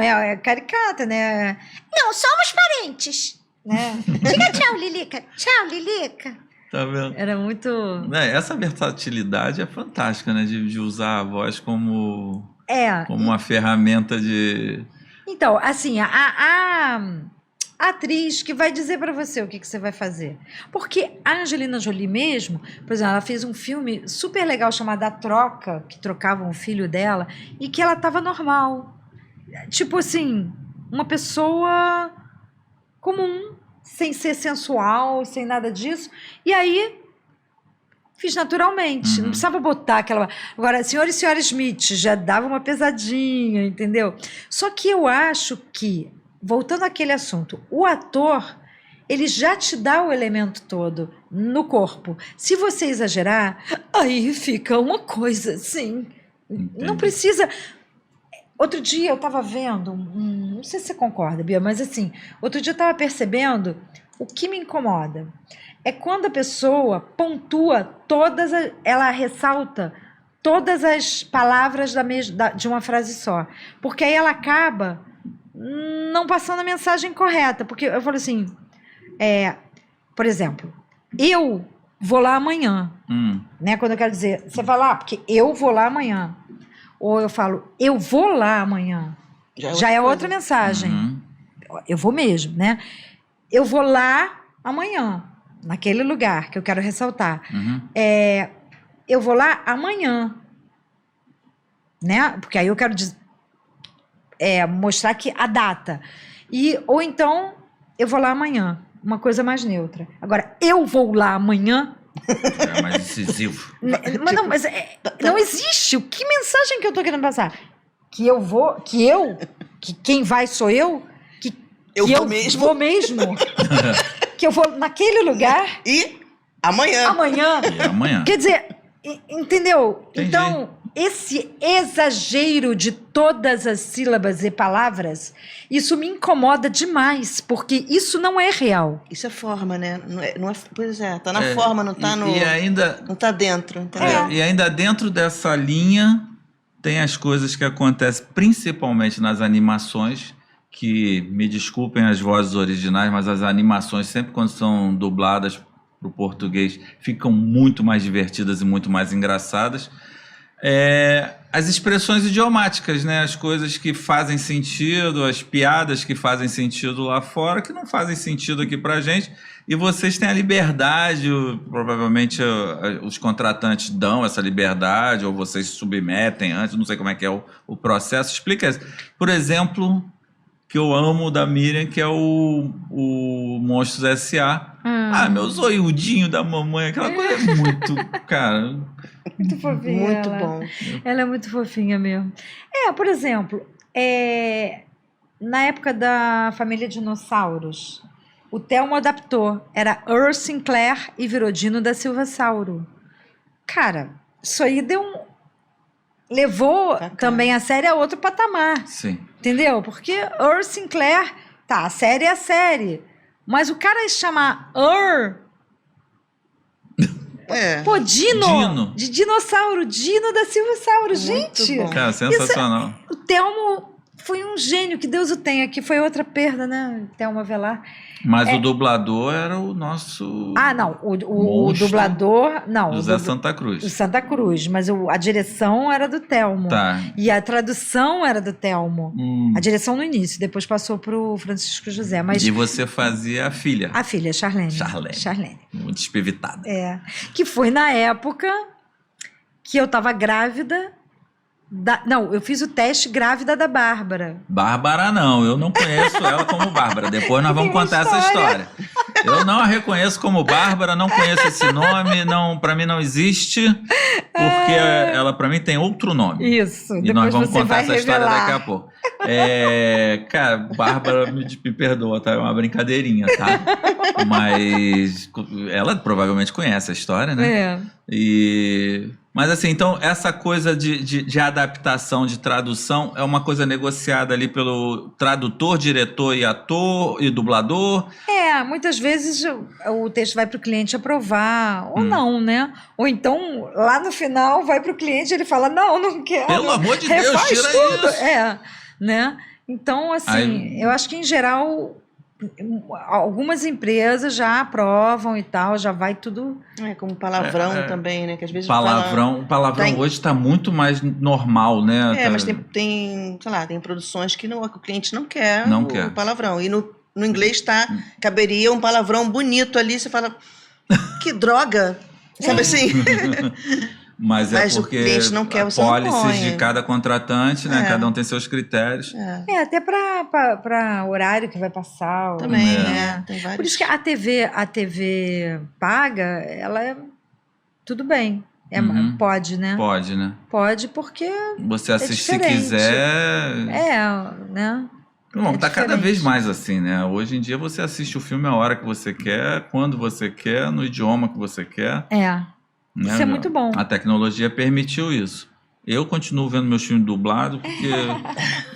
É caricata, né? Não, somos parentes, né? Diga tchau, Lilica. Tchau, Lilica. Tá vendo? Era muito... Essa versatilidade é fantástica, né? De usar a voz como uma ferramenta de... Então, assim, a atriz que vai dizer para você o que você vai fazer. Porque a Angelina Jolie mesmo, por exemplo, ela fez um filme super legal chamado A Troca, que trocavam o filho dela, e que ela estava normal. Tipo assim, uma pessoa comum, sem ser sensual, sem nada disso. E aí, fiz naturalmente. Não precisava botar aquela... Agora, Senhor e Senhora Smith já dava uma pesadinha, entendeu? Só que eu acho que, voltando àquele assunto, o ator, ele já te dá o elemento todo no corpo. Se você exagerar, aí fica uma coisa assim. Entendi. Não precisa... Outro dia eu estava vendo, não sei se você concorda, Bia, mas assim, outro dia eu estava percebendo o que me incomoda. É quando a pessoa pontua ela ressalta todas as palavras de uma frase só. Porque aí ela acaba não passando a mensagem correta. Porque eu falo assim, por exemplo, eu vou lá amanhã. Né? Quando eu quero dizer, você fala, porque eu vou lá amanhã. Ou eu falo, eu vou lá amanhã. Já é outra mensagem. Eu vou mesmo, né? eu vou lá amanhã, naquele lugar que eu quero ressaltar. Uhum. Eu vou lá amanhã, né? Porque aí eu quero mostrar que a data. Ou então, eu vou lá amanhã, uma coisa mais neutra. Agora, eu vou lá amanhã... É mais incisivo. Mas não existe. Que mensagem que eu tô querendo passar? Que eu vou... Que quem vai sou eu? Que Eu eu vou mesmo. vou mesmo? Que eu vou naquele lugar E amanhã. amanhã? E amanhã. Quer dizer, entendeu? Entendi. Então, esse exagero de todas as sílabas e palavras, isso me incomoda demais, porque isso não é real. Isso é forma, né? Pois é, tá na forma, não tá E ainda... não tá dentro, entendeu? E ainda dentro dessa linha, tem as coisas que acontecem principalmente nas animações, que, me desculpem as vozes originais, mas as animações, sempre quando são dubladas para o português, ficam muito mais divertidas e muito mais engraçadas. As expressões idiomáticas, né? As coisas que fazem sentido, as piadas que fazem sentido lá fora, que não fazem sentido aqui pra gente. E vocês têm a liberdade, provavelmente os contratantes dão essa liberdade, ou vocês se submetem antes, não sei como é que é o processo. Explica isso. Por exemplo, que eu amo da Miriam, que é o Monstros S.A. Meu zoiudinho da mamãe, aquela coisa é muito, cara... Muito fofinha. Muito ela. bom. Ela é muito fofinha mesmo. Por exemplo, na época da família Dinossauros, o Thelmo adaptou. Era Earl Sinclair e virou Dino da Silva Sauro. Cara, isso aí levou também a série a outro patamar. Sim. Entendeu? Porque Earl Sinclair, a série é a série. Mas o cara chamar Earl... Pô, Dino, de dinossauro, Dino da Silva Sauro, gente. Bom. Cara, sensacional. O Thelmo foi um gênio, que Deus o tenha, que foi outra perda, né? Thelmo Avelar. Mas o dublador era o nosso... Não, o dublador... Não, José Santa Cruz. O Santa Cruz, mas a direção era do Thelmo. Tá. E a tradução era do Thelmo. A direção no início, depois passou pro Francisco José. Mas E você fazia a filha. a filha, Charlene. Charlene. Muito espevitada. Que foi na época que eu tava grávida... Não, eu fiz o teste grávida da Bárbara. Bárbara não, eu não conheço ela como Bárbara. Depois nós vamos contar essa história. Eu não a reconheço como Bárbara, não conheço esse nome, para mim não existe, porque ela para mim tem outro nome. Isso, e depois nós vamos você contar vai essa história revelar. daqui a pouco. Cara, Bárbara me perdoa, tá? É uma brincadeirinha, tá? Mas ela provavelmente conhece a história, né? Mas assim, então essa coisa de adaptação, de tradução, é uma coisa negociada ali pelo tradutor, diretor e ator e dublador? Muitas vezes o texto vai para o cliente aprovar, ou não, né? Ou então, lá no final, vai para o cliente e ele fala, não quero. Pelo amor de Deus, refaz tira tudo. isso. Né? Então, assim, eu acho que em geral... Algumas empresas já aprovam e tal, já vai tudo... Como palavrão também, né? Que às vezes palavrão hoje está muito mais normal, né? Mas tem, sei lá, tem produções que o cliente não quer quer. O palavrão. E no inglês caberia um palavrão bonito ali, você fala, que droga! Sabe assim? Mas o porque cliente não quer, você não policies põe. de cada contratante, né? Cada um tem seus critérios. Até para horário que vai passar. Também, tem vários. Por isso que a TV paga, ela é tudo bem. Pode, né? Pode, né? Pode, porque você assiste se diferente. quiser. Né? Bom, tá cada vez mais assim, né? Hoje em dia você assiste o filme a hora que você quer, quando você quer, no idioma que você quer. Né? Isso é muito bom. A tecnologia permitiu isso. Eu continuo vendo meus filmes dublados porque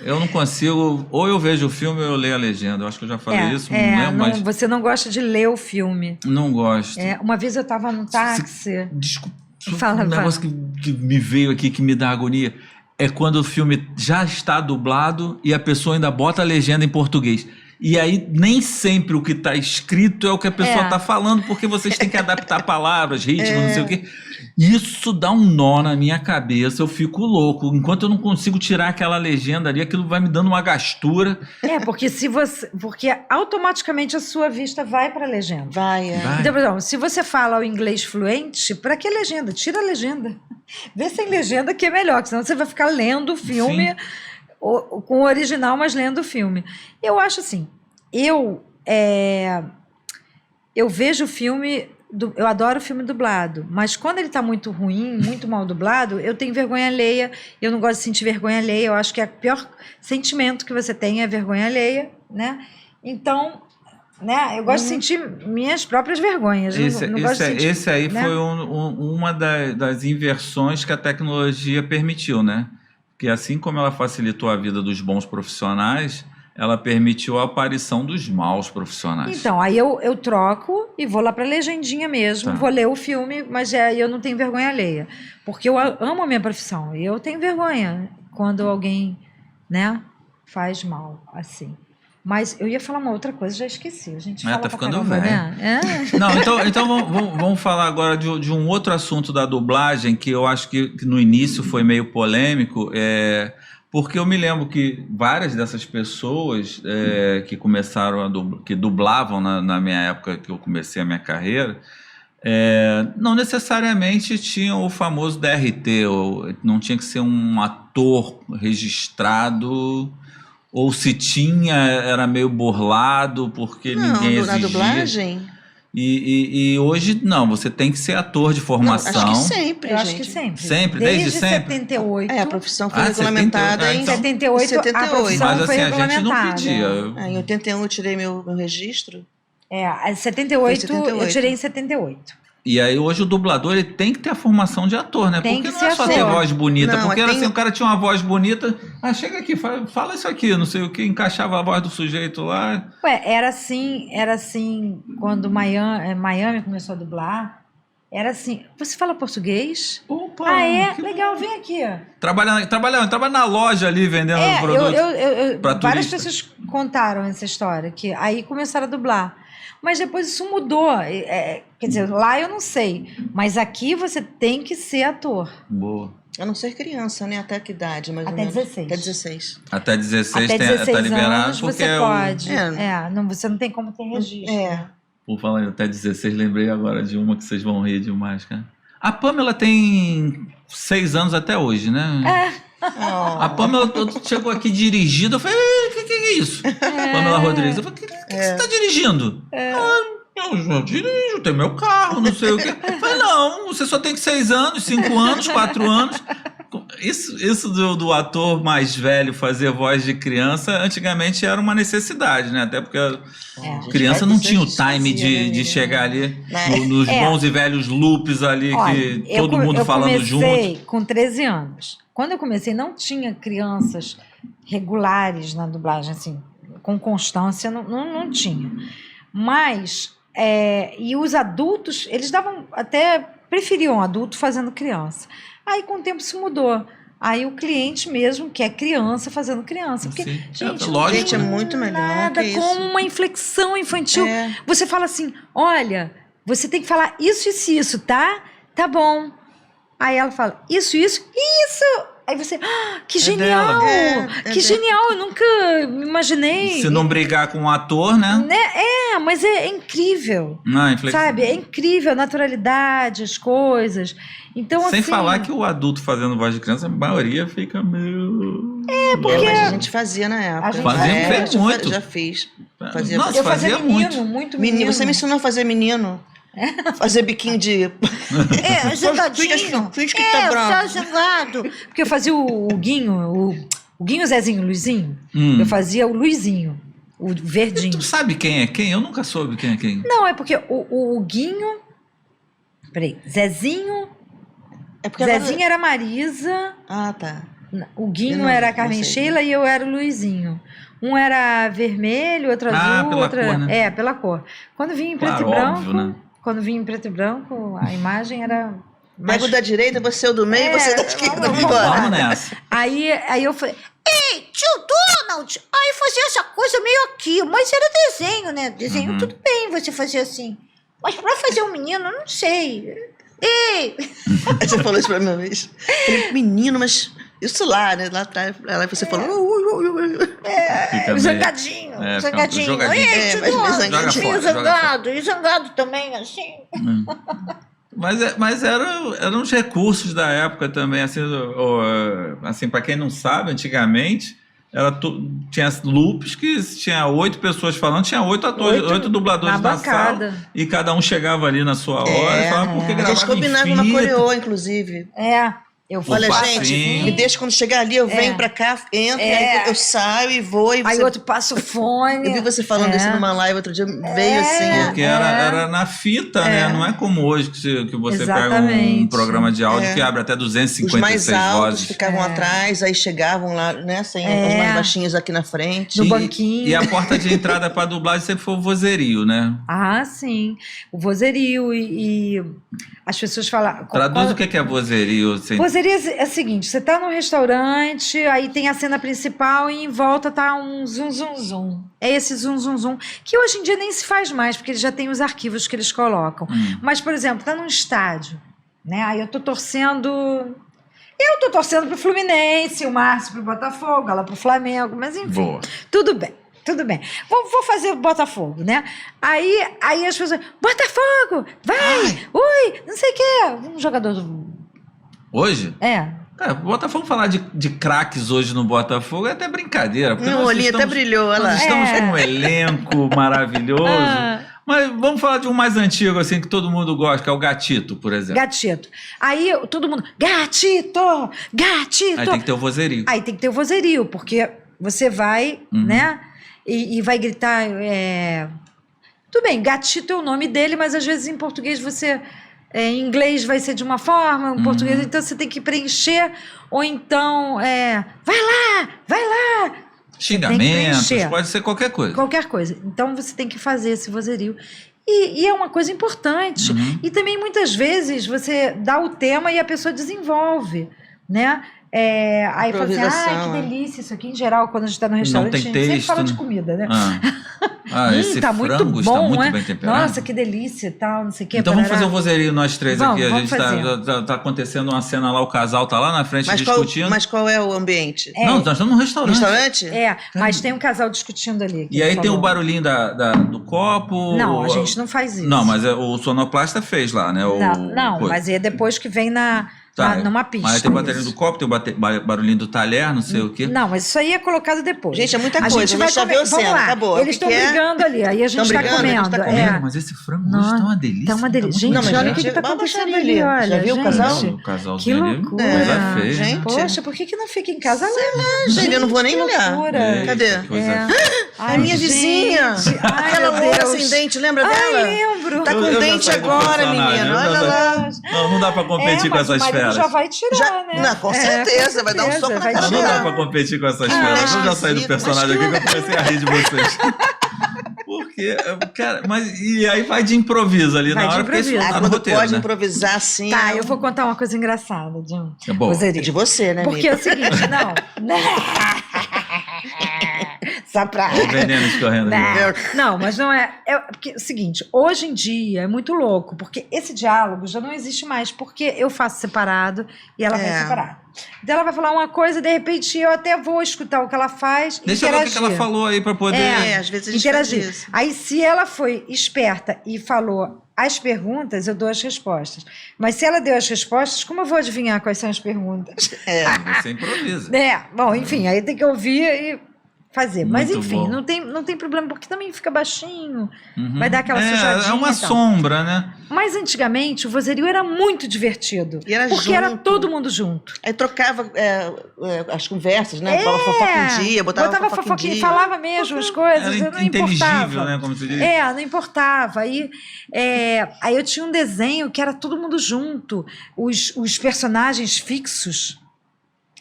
eu não consigo... Ou eu vejo o filme ou eu leio a legenda. Eu acho que eu já falei isso. Não lembro, mas... Você não gosta de ler o filme. Não gosto. Uma vez eu estava no táxi... Desculpa, Fala. negócio que me veio aqui, que me dá agonia, é quando o filme já está dublado e a pessoa ainda bota a legenda em português. E aí nem sempre o que está escrito é o que a pessoa está falando, porque vocês têm que adaptar palavras, ritmo, não sei o quê. Isso dá um nó na minha cabeça, eu fico louco. Enquanto eu não consigo tirar aquela legenda ali, aquilo vai me dando uma gastura. Porque automaticamente a sua vista vai para a legenda. Vai. Então, por exemplo, se você fala o inglês fluente, para que legenda? Tira a legenda. Vê sem legenda que é melhor, que senão você vai ficar lendo o filme com o original, mas lendo o filme. Eu acho assim, eu vejo o filme, eu adoro o filme dublado, mas quando ele está muito ruim, muito mal dublado, eu tenho vergonha alheia, eu não gosto de sentir vergonha alheia, eu acho que o pior sentimento que você tem é vergonha alheia, né? Então, né, eu gosto de sentir minhas próprias vergonhas. Esse aí foi uma das inversões que a tecnologia permitiu, né? Que assim como ela facilitou a vida dos bons profissionais, ela permitiu a aparição dos maus profissionais. Então, aí eu troco e vou lá para a legendinha mesmo, vou ler o filme, mas eu não tenho vergonha alheia. Porque eu amo a minha profissão e eu tenho vergonha quando alguém, né, faz mal, assim. Mas eu ia falar uma outra coisa, já esqueci. A gente fala tá pra ficando caramba, velho. né? Não, então vamos falar agora de um outro assunto da dublagem que eu acho que no início foi meio polêmico, porque eu me lembro que várias dessas pessoas que começaram que dublavam na minha época que eu comecei a minha carreira, não necessariamente tinham o famoso DRT, ou não tinha que ser um ator registrado. Ou se tinha, era meio burlado, porque ninguém exigia. Na dublagem? E hoje, não, você tem que ser ator de formação. Não, acho que sempre, Eu gente. acho que sempre. Sempre, desde sempre? 78. A profissão foi regulamentada em 78. A profissão Mas foi assim, a gente não regulamentada. pedia. Em 81 eu tirei meu registro. Em 78, eu tirei em 78. E aí hoje o dublador ele tem que ter a formação de ator, né? Tem porque que não é ser só ator. ter voz bonita. Não, porque era tem- assim, o cara tinha uma voz bonita. Chega aqui, fala isso aqui, não sei o que, encaixava a voz do sujeito lá. Era assim quando Miami começou a dublar. Era assim, você fala português? Opa! que Legal, vem aqui. Trabalha na loja ali vendendo produtos pra várias turista. pessoas contaram essa história, que aí começaram a dublar. Mas depois isso mudou. Quer dizer, lá eu não sei. Mas aqui você tem que ser ator. Boa. A não ser criança, né? Até que idade, mais ou Até menos? 16. Até 16. Até 16 Até 16 tá liberado anos porque você pode. É. Você não tem como ter registro. Por falar em até 16, lembrei agora de uma que vocês vão rir demais, cara. A Pamela tem 6 anos até hoje, né? A Pamela chegou aqui dirigida, eu falei, o que é isso? Pamela Rodrigues. Eu falei, o que você tá dirigindo? Eu dirijo, tenho meu carro, não sei o quê. Eu falei, não, você só tem 6 anos, 5 anos, 4 anos. Isso do ator mais velho fazer voz de criança, antigamente era uma necessidade, né? Até porque a criança não tinha o time de chegar ali nos bons e velhos loops ali, que todo mundo falando junto. Eu comecei com 13 anos. Quando eu comecei, não tinha crianças regulares na dublagem, assim, com constância, não tinha. Mas, e os adultos, eles preferiam adulto fazendo criança. Aí, com o tempo, isso mudou. Aí, o cliente mesmo quer criança fazendo criança. Porque, Sim. gente, Lógico, Gente, é muito melhor nada que como isso. uma inflexão infantil. Você fala assim, olha, você tem que falar isso, tá? Tá bom. Aí ela fala, isso. Aí você, que genial! Que genial, eu nunca me imaginei. Se não brigar com um ator, né? Mas é incrível. Sabe? É incrível a naturalidade, as coisas. Então, Sem assim, falar que o adulto fazendo voz de criança, a maioria fica meio... porque Mas a gente fazia na época. A gente fez muito. Já fiz. Fazia Nossa, eu fazia muito. muito menino. Você me ensinou a fazer menino? Fazer biquinho de... Sentadinho. Finge que tá bravo. jogado. Porque eu fazia o Guinho, o Guinho Zezinho Luizinho. Eu fazia o Luizinho, o verdinho. Tu sabe quem é quem? Eu nunca soube quem é quem. Não, é porque o Guinho... Peraí, Zezinho... É porque Zezinho era a Marisa, Ah, tá. o Guinho não- era a não Carmen sei. Sheila e eu era o Luizinho. Um era vermelho, outro azul, pela outro... cor, né? Pela cor. Quando vinha em preto Claro, e branco... óbvio, né? Quando vinha em preto e branco, a imagem era... Pega o da direita, você é o do meio, você é da esquerda. vamos Vambora. Vamos nessa. Aí eu falei, Ei, tio Donald! Aí fazia essa coisa meio aqui, mas era desenho, né? Desenho, tudo bem você fazer assim. Mas pra fazer um menino, não sei. Ei! Aí você falou isso pra mim uma vez. Falei, menino, mas isso lá, né? Lá atrás, lá você falou. Fica O meio- zangadinho. É, Zangadinho. jogadinho. Ei, tio mas Donald! zangadinho. E Joga fora, zangado, e zangado também, assim. Mas eram os recursos da época também, assim, para quem não sabe, antigamente tinha loops que tinha 8 pessoas falando, tinha 8 atores, 8 dubladores na na sala, bancada. e cada um chegava ali na sua hora e falava porque A gravava gente combinava em uma fita. coreô, inclusive. Eu Olha, faço gente, assim. me deixa quando chegar ali, eu venho pra cá, entro, aí eu saio e vou. E Aí você... outro passa o fone. Eu vi você falando isso numa live outro dia, veio assim. Porque era na fita, né? Não é como hoje que você pega um Exatamente. programa de áudio que abre até Os 256 mais altos vozes. ficavam atrás, aí chegavam lá, né? Sem os mais baixinhos aqui na frente. No banquinho. E a porta de entrada para dublagem sempre foi o vozerio, né? Ah, sim. O vozerio e as pessoas falam... Traduz o que é vozerio. Assim. Vozerio é o seguinte, você tá num restaurante, aí tem a cena principal e em volta tá um zum, zum, zum. É esse zum, zum, zum, que hoje em dia nem se faz mais, porque eles já têm os arquivos que eles colocam. Mas, por exemplo, tá num estádio, né? Aí eu tô torcendo pro Fluminense, o Márcio pro Botafogo, ela pro Flamengo, mas enfim, Boa. tudo bem. Tudo bem. Vou fazer o Botafogo, né? Aí as pessoas... Botafogo! Vai! Ui! Não sei o quê. Um jogador do... Hoje? É. Cara, o Botafogo falar de craques hoje no Botafogo é até brincadeira. Porque Meu nós olhinho até estamos- brilhou, olha lá. Nós estamos com um elenco maravilhoso. Mas vamos falar de um mais antigo, assim, que todo mundo gosta, que é o Gatito, por exemplo. Gatito. Aí todo mundo... Gatito! Gatito! Aí tem que ter o vozerio. Aí tem que ter o vozerio, porque você vai, né? E vai gritar... Tudo bem, Gatito é o nome dele, mas às vezes em português você... em inglês vai ser de uma forma, em português, então você tem que preencher, ou então, vai lá, Xingamentos, preencher. pode ser qualquer coisa. qualquer coisa. Então você tem que fazer esse vozerio. E é uma coisa importante. E também muitas vezes você dá o tema e a pessoa desenvolve, né? Aí fala assim, Improvisação, que delícia isso aqui. Em geral, quando a gente está no restaurante, tem a gente sempre texto, fala de né? comida, né? Esse tá muito frango está bom, muito né? bem temperado. Nossa, que delícia e tal, não sei o que. Então vamos fazer um vozerio nós três Vamos, aqui. A vamos gente fazer. tá acontecendo uma cena lá, o casal tá lá na frente discutindo. Mas qual é o ambiente? Não, nós estamos num restaurante. Restaurante? Mas tem um casal discutindo ali. que E aí ele tem o falou. barulhinho do copo. Não, a gente não faz isso. Não, mas o sonoplasta fez lá, né? Não, mas é depois que vem numa pista. Mas tem o bateria isso. do copo, tem o barulhinho do talher, não sei o quê. Não, mas isso aí é colocado depois. Gente, é muita A coisa, gente a vai gente já comer. viu a Vamos cena, lá. acabou. Eles O que estão que é? brigando ali, aí a gente Tão está brigando, a gente comendo. tá comendo. Mas esse frango hoje tá uma delícia. Tá uma delícia. Gente, Não, mas olha o que gente, está vamos acontecendo baixar ali, ali. olha. Já viu o gente. casal? O casalzinho Que ali, loucura. coisa feia. Gente. Poxa, por que não fica em casa? Gente, eu não vou nem olhar. loucura. Cadê? Que coisa É. feia. Ai, A minha gente. vizinha. Ai, Aquela meu loura Deus. sem dente, lembra Ai, dela? lembro. Tá com Eu já dente saí do agora, personagem, menina. eu já Olha lá. Não dá pra competir com mas essas o marido feras. já vai tirar, Já- né? não, com certeza, vai dar um soco na vai cara Não dela. dá tirar. pra competir com essas feras. Eu já saí do esquisito, personagem mas aqui que eu comecei a rir de vocês. Porque, cara, e aí vai de improviso ali Vai na de hora, porque isso não improviso. tá no Quando roteiro, pode né? improvisar assim. Tá, eu vou contar uma coisa engraçada, John. É bom. Vozerio. É de você, né, Porque é amiga? o seguinte, não. Só pra... Olha o veneno escorrendo aqui. Não, mas não é. Porque é o seguinte, hoje em dia é muito louco, porque esse diálogo já não existe mais, porque eu faço separado e ela faz separado. Então ela vai falar uma coisa, de repente eu até vou escutar o que ela faz e Deixa eu ver o interagir. que ela falou aí pra poder... Às vezes a gente Interagir. faz isso. Aí, se ela foi esperta e falou as perguntas, eu dou as respostas. Mas se ela deu as respostas, como eu vou adivinhar quais são as perguntas? Você improvisa. Bom, enfim, aí tem que ouvir e fazer. Mas Muito enfim, bom. não tem problema, porque também fica baixinho, vai dar aquela sujadinha. É uma e tal. sombra, né? Mas antigamente o vozerio era muito divertido. E era porque era junto. todo mundo junto. Aí trocava as conversas, né? Botava fofoca um dia, botava fofoca um dia. falava mesmo as coisas, Era não inteligível, importava. né? Como se diz. Não importava. Aí eu tinha um desenho que era todo mundo junto, os personagens fixos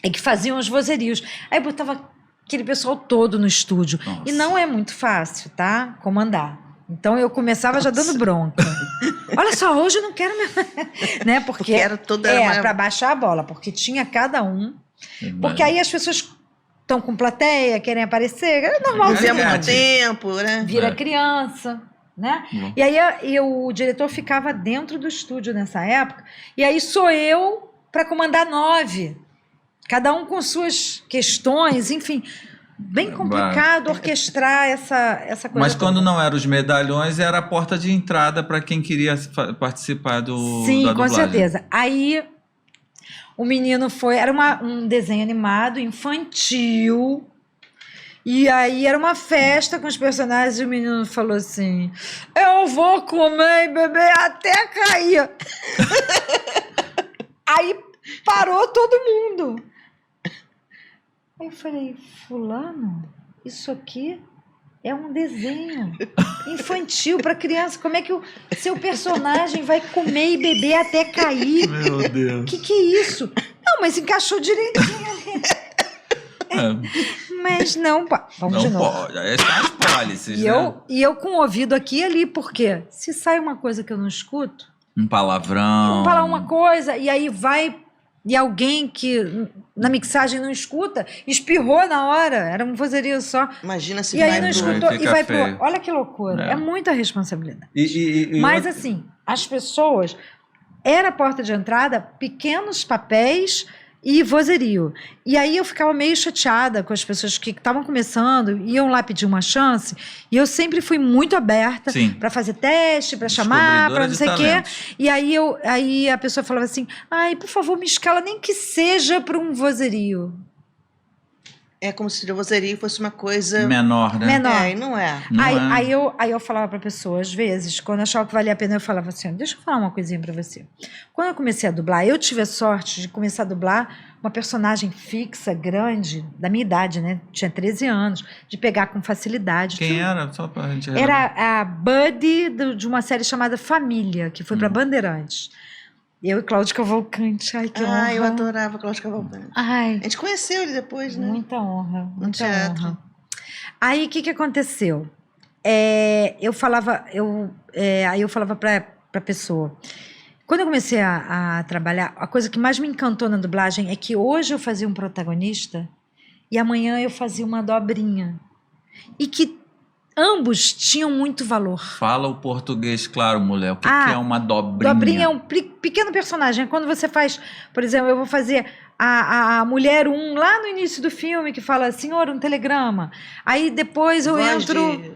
que faziam os vozerios. Aí botava aquele pessoal todo no estúdio. Nossa. E não é muito fácil, tá? Comandar. Então eu começava já dando bronca. Olha só, hoje eu não quero mesmo. Né? Porque era toda uma... para baixar a bola, porque tinha cada um. Porque aí as pessoas estão com plateia, querem aparecer, é normal. Não vê há É, muito tempo, né? Vira É. criança, né? Bom. E aí o diretor ficava dentro do estúdio nessa época, e aí sou eu para comandar 9. Cada um com suas questões, enfim. Bem complicado orquestrar essa coisa. Mas quando toda. não eram os medalhões, era a porta de entrada para quem queria participar da Sim, com dublagem. certeza. Aí o menino foi. Era um desenho animado, infantil. E aí era uma festa com os personagens e o menino falou assim: eu vou comer e beber até cair. Aí parou todo mundo. Aí eu falei: fulano, isso aqui é um desenho infantil para criança. Como é que o seu personagem vai comer e beber até cair? Meu Deus. Que é isso? Não, mas encaixou direitinho ali. Mas não, vamos de Não novo. pode. Aí são as pólices, E né? eu com o ouvido aqui e ali, porque se sai uma coisa que eu não escuto, Um palavrão. vamos falar uma coisa, e aí vai, e alguém que na mixagem não escuta, espirrou na hora, era um vozerio só. Imagina se E aí vai não pro... escutou e Fica vai feio. pro. Olha que loucura, É. é muita responsabilidade. E Mas outra- assim, as pessoas, era a porta de entrada, pequenos papéis e vozerio. E aí eu ficava meio chateada com as pessoas que estavam começando, iam lá pedir uma chance, e eu sempre fui muito aberta Sim. para fazer teste, para chamar, para Descobridora não de sei o quê. talentos. E aí a pessoa falava assim: ai, por favor, me escala, nem que seja para um vozerio. É como se o vozerio fosse uma coisa... Menor, né? Menor. É, e não é. Não é. Aí eu falava pra pessoa, às vezes, quando eu achava que valia a pena, eu falava assim: deixa eu falar uma coisinha pra você. Quando eu comecei a dublar, eu tive a sorte de começar a dublar uma personagem fixa, grande, da minha idade, né? Tinha 13 anos, de pegar com facilidade. Quem era? Só pra gente... Era a Buddy de uma série chamada Família, que foi pra Bandeirantes. Eu e Cláudio Cavalcante. Ai, que honra. Ah, eu adorava Cláudio Cavalcante. Ai, A gente conheceu ele depois, né? muita honra, No muita teatro. honra. Aí, o que aconteceu? Eu falava, aí eu falava pra pessoa. Quando eu comecei a trabalhar, a coisa que mais me encantou na dublagem é que hoje eu fazia um protagonista e amanhã eu fazia uma dobrinha. E que ambos tinham muito valor. Fala o português, claro, mulher. O que Ah, é uma dobrinha? Dobrinha é um pequeno personagem. É quando você faz, por exemplo, eu vou fazer a mulher 1 lá no início do filme que fala: senhor, um telegrama. Aí depois eu Voz entro. de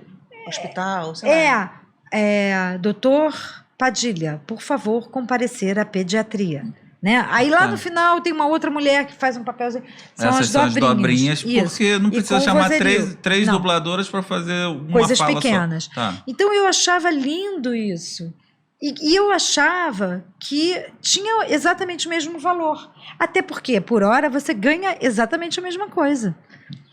hospital, sei lá. Doutor Padilha, por favor, comparecer à pediatria. Né? Aí lá Tá. no final tem uma outra mulher que faz um papelzinho. Essas são as dobrinhas, Isso. porque não E precisa com chamar vozerio. três Não. dubladoras para fazer uma Coisas fala pequenas. só. Tá. Então eu achava lindo isso. E eu achava que tinha exatamente o mesmo valor. Até porque, por hora, você ganha exatamente a mesma coisa.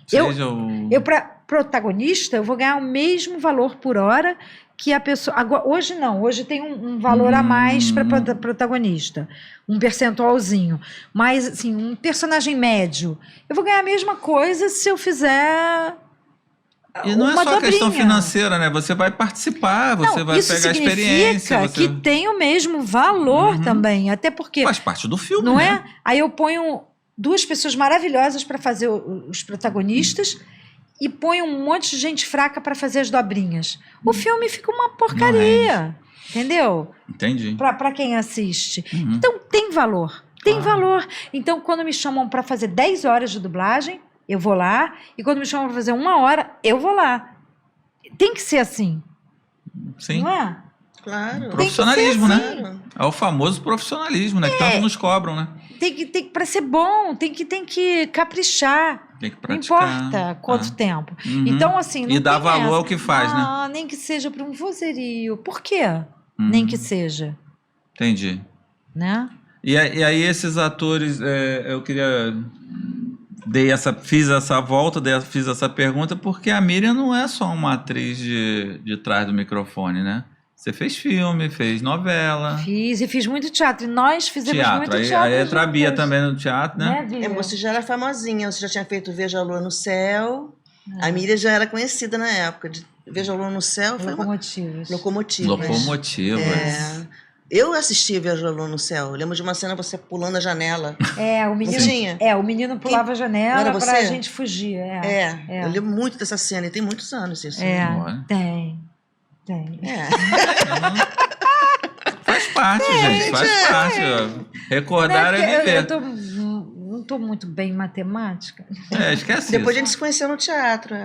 Seja o... Eu, para protagonista, eu vou ganhar o mesmo valor por hora que a pessoa. Agora, hoje não, hoje tem um valor a mais para protagonista, um percentualzinho. Mas, assim, um personagem médio, eu vou ganhar a mesma coisa se eu fizer. E não é uma só questão dobrinha. financeira, né? Você vai participar, você Não, vai isso pegar a significa experiência. Você que tem o mesmo valor também, até porque, faz parte do filme, não né? é? Aí eu ponho 2 pessoas maravilhosas para fazer os protagonistas e ponho um monte de gente fraca para fazer as dobrinhas. O filme fica uma porcaria, entendeu? Entendi. Para quem assiste. Uhum. Então tem valor, tem Claro. valor. Então quando me chamam para fazer 10 horas de dublagem, eu vou lá, e quando me chamam para fazer 1 hora, eu vou lá. Tem que ser assim, Sim. não é? Claro. Profissionalismo, né? Claro. É o famoso profissionalismo, né? Que tanto nos cobram, né? Tem que para ser bom, tem que caprichar. Tem que Não praticar. importa quanto tempo. Uhum. Então, assim. Não E dá tem valor essa. ao que faz, né? Nem que seja para um vozerio. Por quê? Uhum. Nem que seja, Entendi. né? E aí esses atores, eu queria... Fiz essa volta, fiz essa pergunta, porque a Miriam não é só uma atriz de trás do microfone, né? Você fez filme, fez novela, Fiz muito teatro. E nós fizemos teatro. muito Aí teatro. entra a Bia juntas, também no teatro, né? Bia? Você já era famosinha, você já tinha feito Veja a Lua no Céu. A Miriam já era conhecida na época. Veja a Lua no Céu foi uma... Locomotivas. Locomotivas. Locomotivas. É. Eu assisti Viajolão no Céu. Eu lembro de uma cena você pulando a janela. O menino, Você tinha? o menino pulava a Não janela era pra você? gente fugir. Eu lembro muito dessa cena. E tem muitos anos isso. Olha. Tem. É. Faz parte, gente. Faz parte. Recordar Não, é porque viver. não tô muito bem em matemática. Esquece Depois a isso. gente se conheceu no teatro.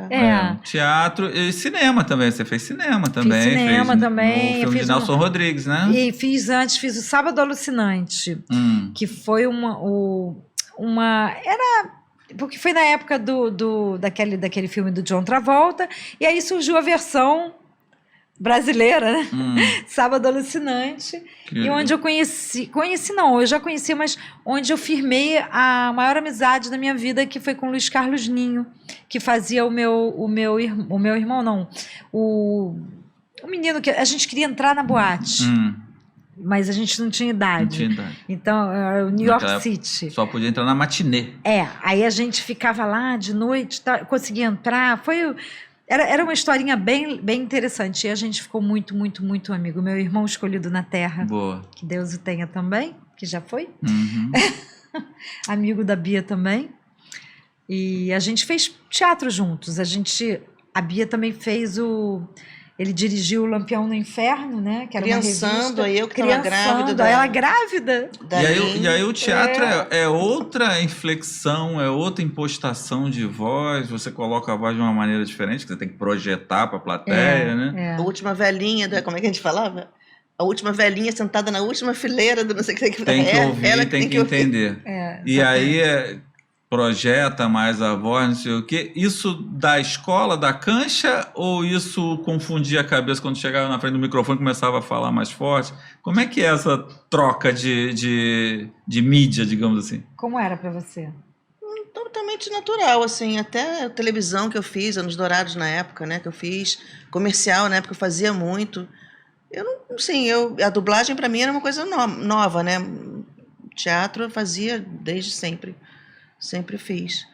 Teatro e cinema também. Você fez cinema também. Fiz cinema também. No filme de Nelson Rodrigues, né? E fiz o Sábado Alucinante, que foi porque foi na época daquele filme do John Travolta, e aí surgiu a versão brasileira, né? Sábado Alucinante, e onde eu eu já conheci, mas onde eu firmei a maior amizade da minha vida, que foi com o Luiz Carlos Ninho, que fazia o meu irmão, não, o menino que a gente queria entrar na boate, mas a gente não tinha idade. Então, era o New York City. Só podia entrar na matinê. Aí a gente ficava lá de noite, conseguia entrar, Era uma historinha bem, bem interessante. E a gente ficou muito, muito, muito amigo. Meu irmão escolhido na terra. Boa. Que Deus o tenha também, que já foi. Amigo da Bia também. E a gente fez teatro juntos. A Bia também fez Ele dirigiu o Lampião no Inferno, né? Que era Criançando, uma revista. aí eu que estava grávida. Ela grávida. E aí o teatro é outra inflexão, é outra impostação de voz. Você coloca a voz de uma maneira diferente, que você tem que projetar para a plateia, né? A última velhinha, como é que a gente falava? A última velhinha sentada na última fileira do não sei o que. Tem que ouvir, tem que entender. E aí projeta mais a voz, não sei o quê. Isso da escola, da cancha, ou isso confundia a cabeça quando chegava na frente do microfone e começava a falar mais forte? Como é que é essa troca de mídia, digamos assim? Como era para você? Totalmente natural, assim, até a televisão que eu fiz, Anos Dourados na época, né, que eu fiz, comercial na época eu fazia muito. Eu não, assim, a dublagem para mim era uma coisa nova, né? Teatro eu fazia desde sempre. Sempre fiz.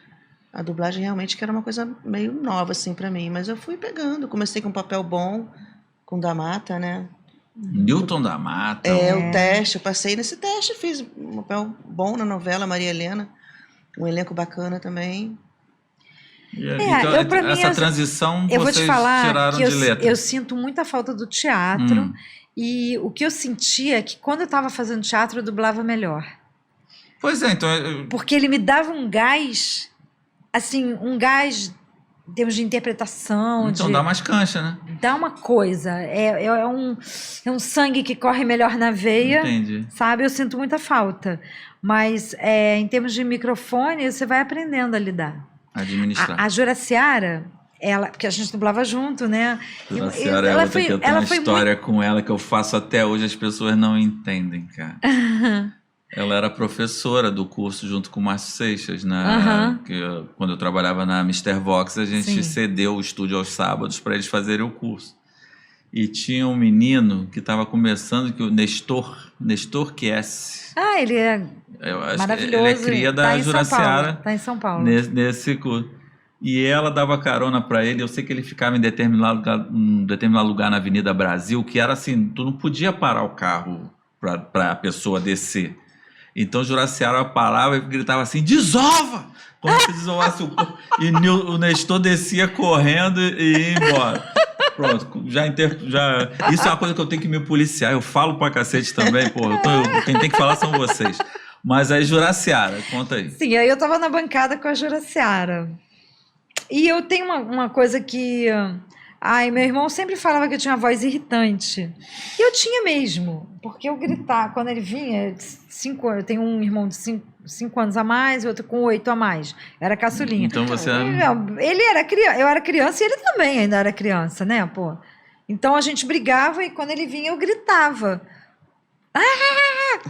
A dublagem realmente que era uma coisa meio nova, assim, para mim. Mas eu fui pegando. Comecei com um papel bom, com Da Mata, né? Newton da Mata. O teste. Eu passei nesse teste. Fiz um papel bom na novela Maria Helena. Um elenco bacana também. Então, essa transição eu vou te vocês falar tiraram que de letra. Eu sinto muita falta do teatro. E o que eu sentia é que quando eu estava fazendo teatro, eu dublava melhor. Pois é, então... Porque ele me dava um gás, assim, em termos de interpretação. Então dá mais cancha, né? Dá uma coisa. É um sangue que corre melhor na veia. Entendi. Sabe? Eu sinto muita falta. Mas em termos de microfone, você vai aprendendo a lidar. Administrar. A Juraciara, porque a gente dublava junto, né? Juraciara é outra que eu tenho uma história com ela que eu faço até hoje, as pessoas não entendem, cara. Ela era professora do curso junto com o Márcio Seixas, né? Quando eu trabalhava na Mr. Vox, a gente cedeu o estúdio aos sábados para eles fazerem o curso. E tinha um menino que estava começando, que o Nestor Chiesi. Ele é maravilhoso. Ele é cria da Juraciara. Está em São Paulo. Nesse curso. E ela dava carona para ele. Eu sei que ele ficava em determinado lugar na Avenida Brasil, que era assim, tu não podia parar o carro para a pessoa descer. Então Juraciara parava e gritava assim, desova! Como se desovasse o corpo. E o Nestor descia correndo e ia embora. Pronto, isso é uma coisa que eu tenho que me policiar. Eu falo pra cacete também, pô. Quem tem que falar são vocês. Mas aí Juraciara, conta aí. Sim, aí eu tava na bancada com a Juraciara. E eu tenho uma coisa que... meu irmão sempre falava que eu tinha uma voz irritante. E eu tinha mesmo, porque eu gritava, quando ele vinha, eu tenho um irmão de 5 anos a mais e outro com 8 a mais. Era caçulinha. Então você... Ele era criança, eu era criança e ele também ainda era criança, né, pô? Então a gente brigava e quando ele vinha eu gritava.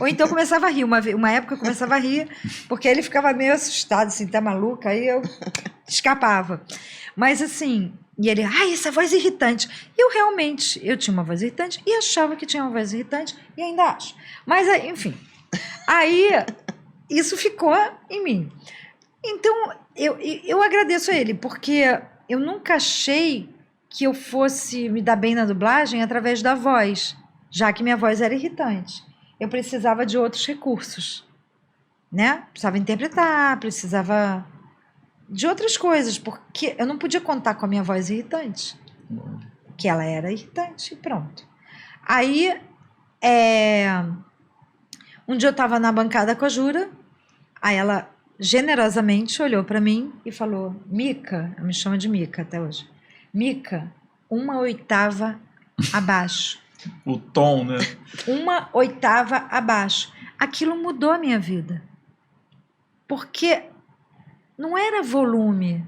Ou então eu começava a rir. Uma época eu começava a rir, porque ele ficava meio assustado, assim, tá maluca? Aí eu escapava. Mas assim... E ele, essa voz irritante. E eu tinha uma voz irritante e achava que tinha uma voz irritante e ainda acho. Mas, enfim, aí isso ficou em mim. Então, eu agradeço a ele, porque eu nunca achei que eu fosse me dar bem na dublagem através da voz. já que minha voz era irritante. Eu precisava de outros recursos, né? Precisava interpretar, precisava de outras coisas, porque eu não podia contar com a minha voz irritante, que ela era irritante, e pronto. Aí, um dia eu estava na bancada com a Jura, aí ela generosamente olhou para mim e falou: Mica, ela me chama de Mica até hoje, Mica, 1/8 abaixo. O tom, né? 1/8 abaixo. Aquilo mudou a minha vida. Porque não era volume,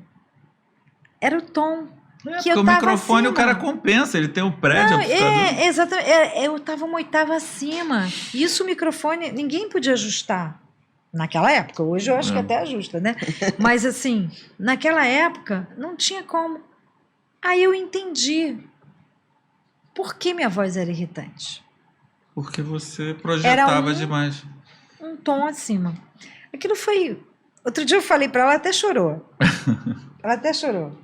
era o tom. Porque o microfone acima. O cara compensa, ele tem o prédio. Não, exatamente. Eu estava 1/8 acima. Isso o microfone, ninguém podia ajustar. Naquela época, hoje eu acho que até ajusta, né? Mas assim, naquela época, não tinha como. Aí eu entendi. Por que minha voz era irritante? Porque você projetava demais. Um tom acima. Aquilo foi... Outro dia eu falei para ela, ela até chorou. Ela até chorou.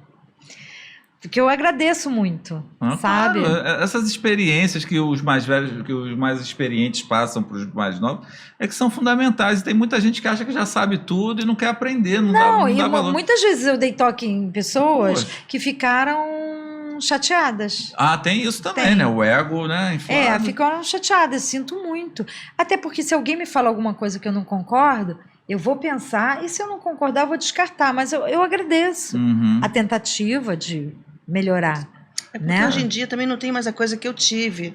Porque eu agradeço muito, sabe? Claro. Essas experiências que os mais velhos, que os mais experientes passam para os mais novos, é que são fundamentais. E tem muita gente que acha que já sabe tudo e não quer aprender, não dá valor. Muitas vezes eu dei toque em pessoas que ficaram chateadas. Tem isso também, né? O ego, né? Inflado. Ficaram chateadas, sinto muito. Até porque se alguém me fala alguma coisa que eu não concordo, eu vou pensar, e se eu não concordar, eu vou descartar. Mas eu agradeço a tentativa de melhorar. Porque hoje em dia também não tem mais a coisa que eu tive.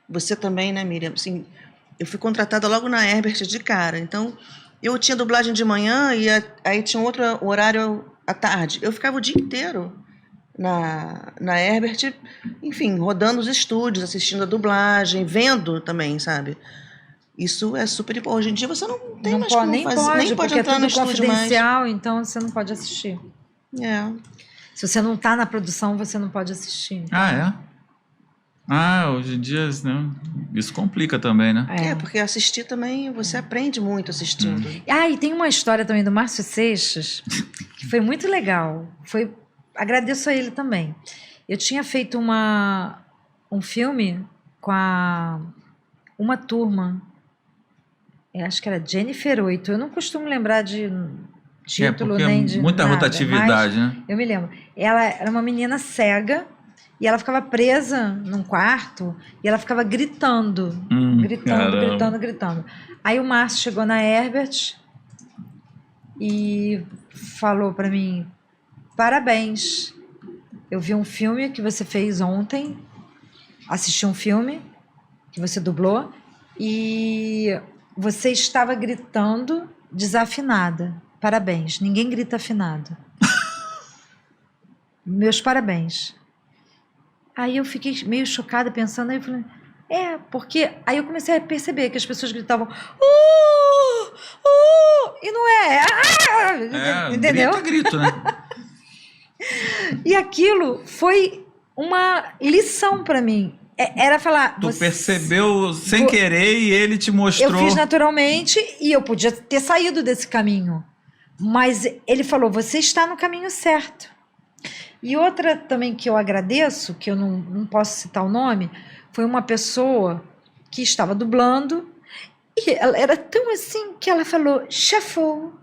Você também, né, Miriam? Assim, eu fui contratada logo na Herbert de cara. Então, eu tinha dublagem de manhã e aí tinha outro horário à tarde. Eu ficava o dia inteiro na Herbert, enfim, rodando os estúdios, assistindo a dublagem, vendo também, sabe? Isso é super importante. Hoje em dia você não tem mais como fazer, nem pode entrar no estúdio mais. Confidencial, então você não pode assistir. Se você não está na produção, você não pode assistir. Hoje em dia isso complica também, né? Porque assistir também, você aprende muito assistindo. E tem uma história também do Márcio Seixas, que foi muito legal. Agradeço a ele também. Eu tinha feito um filme com uma turma, acho que era Jennifer 8. Eu não costumo lembrar de título nem de muita nada, rotatividade, né? Eu me lembro. Ela era uma menina cega e ela ficava presa num quarto e ela ficava gritando. Gritando. Aí o Márcio chegou na Herbert e falou para mim: parabéns, eu vi um filme que você fez ontem, assisti um filme que você dublou e você estava gritando desafinada. Parabéns, ninguém grita afinado. Meus parabéns. Aí eu fiquei meio chocada pensando, aí eu falei, porque aí eu comecei a perceber que as pessoas gritavam e não entendeu? Grito, né? E aquilo foi uma lição para mim. Era falar... Tu percebeu sem querer e ele te mostrou... Eu fiz naturalmente e eu podia ter saído desse caminho. Mas ele falou, você está no caminho certo. E outra também que eu agradeço, que eu não posso citar o nome, foi uma pessoa que estava dublando e ela era tão assim que ela falou, chefou.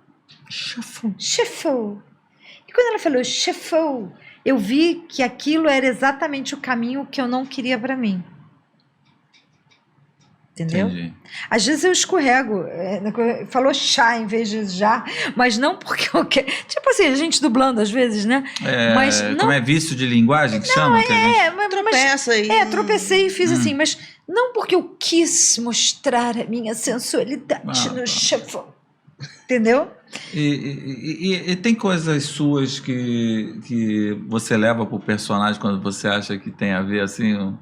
E quando ela falou, chefou, eu vi que aquilo era exatamente o caminho que eu não queria para mim. Entendeu? Entendi. Às vezes eu escorrego, falou chá em vez de já, mas não porque eu quero. Tipo assim, a gente dublando às vezes, né? Mas não, como é vício de linguagem que chama? Tropecei e fiz assim, mas não porque eu quis mostrar a minha sensualidade no chefão. Entendeu? E tem coisas suas que você leva pro personagem quando você acha que tem a ver, assim,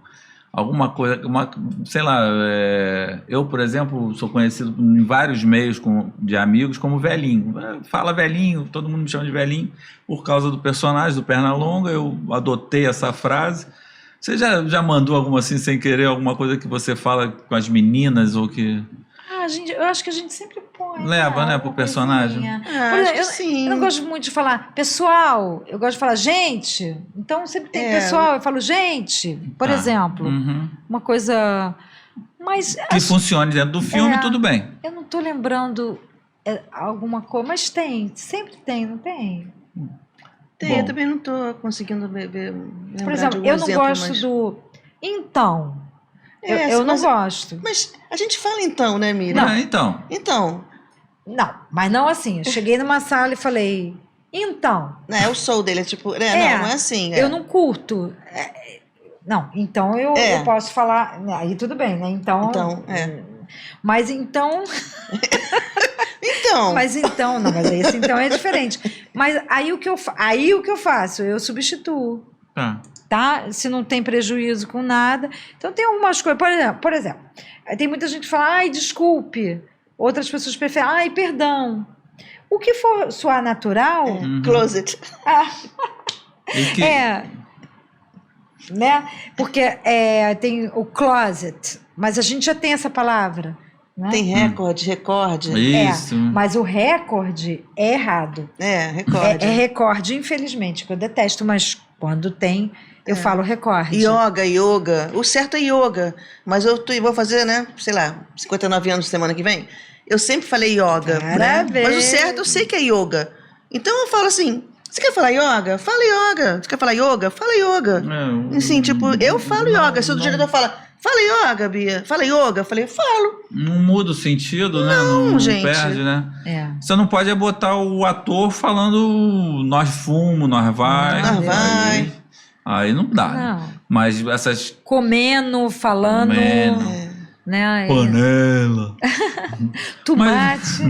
alguma coisa, sei lá, eu, por exemplo, sou conhecido em vários meios de amigos como velhinho. Fala velhinho, todo mundo me chama de velhinho por causa do personagem, do Pernalonga, eu adotei essa frase. Você já mandou alguma assim, sem querer, alguma coisa que você fala com as meninas ou que... eu acho que a gente sempre põe. Leva, né, pro personagem. Eu não gosto muito de falar pessoal, eu gosto de falar gente. Então sempre tem pessoal, eu falo gente, por exemplo. Uma coisa. Mas Que funcione dentro do filme, tudo bem. eu não tô lembrando alguma coisa, mas sempre tem, não tem? Tem, Bom. eu também não tô conseguindo lembrar Por de exemplo, algum eu não exemplo, gosto mas... do então. É, Eu não mas- gosto. Mas a gente fala então, né, Miriam? Então. Então, Não, mas não assim. Eu cheguei numa sala e falei, então. né, o soul dele é tipo... Né, não é assim. Eu não curto. Não, então eu posso falar. Aí tudo bem, né? Então. Mas então. Então, Mas então, não, mas esse então é diferente. Mas aí o que eu faço? Eu substituo. Tá? Se não tem prejuízo com nada. Então tem algumas coisas. Por exemplo, tem muita gente que fala, ai, desculpe. Outras pessoas preferem, ai, perdão. O que for soar natural, closet. E que- né? Porque tem o closet, mas a gente já tem essa palavra. Né? Tem recorde. Isso. Mas o recorde é errado. Recorde. É recorde, infelizmente, que eu detesto, mas quando tem, eu falo recorde. Yoga. O certo é yoga. Mas eu vou fazer, né, sei lá, 59 anos semana que vem. Eu sempre falei yoga. Né? Parabéns. Mas o certo eu sei que é yoga. Então eu falo assim, você quer falar yoga? Fala yoga. Você quer falar yoga? Fala yoga. Assim, tipo, eu falo yoga. Se o diretor fala, fala yoga, Bia. Fala yoga. Eu falei, falo. Não muda o sentido, né? Não gente. perde, né? É. Você não pode botar o ator falando nós fumo, nós vai. Nós vai. Aí não dá. Não. Mas essas... Comendo, falando. Né? Panela. Tomate.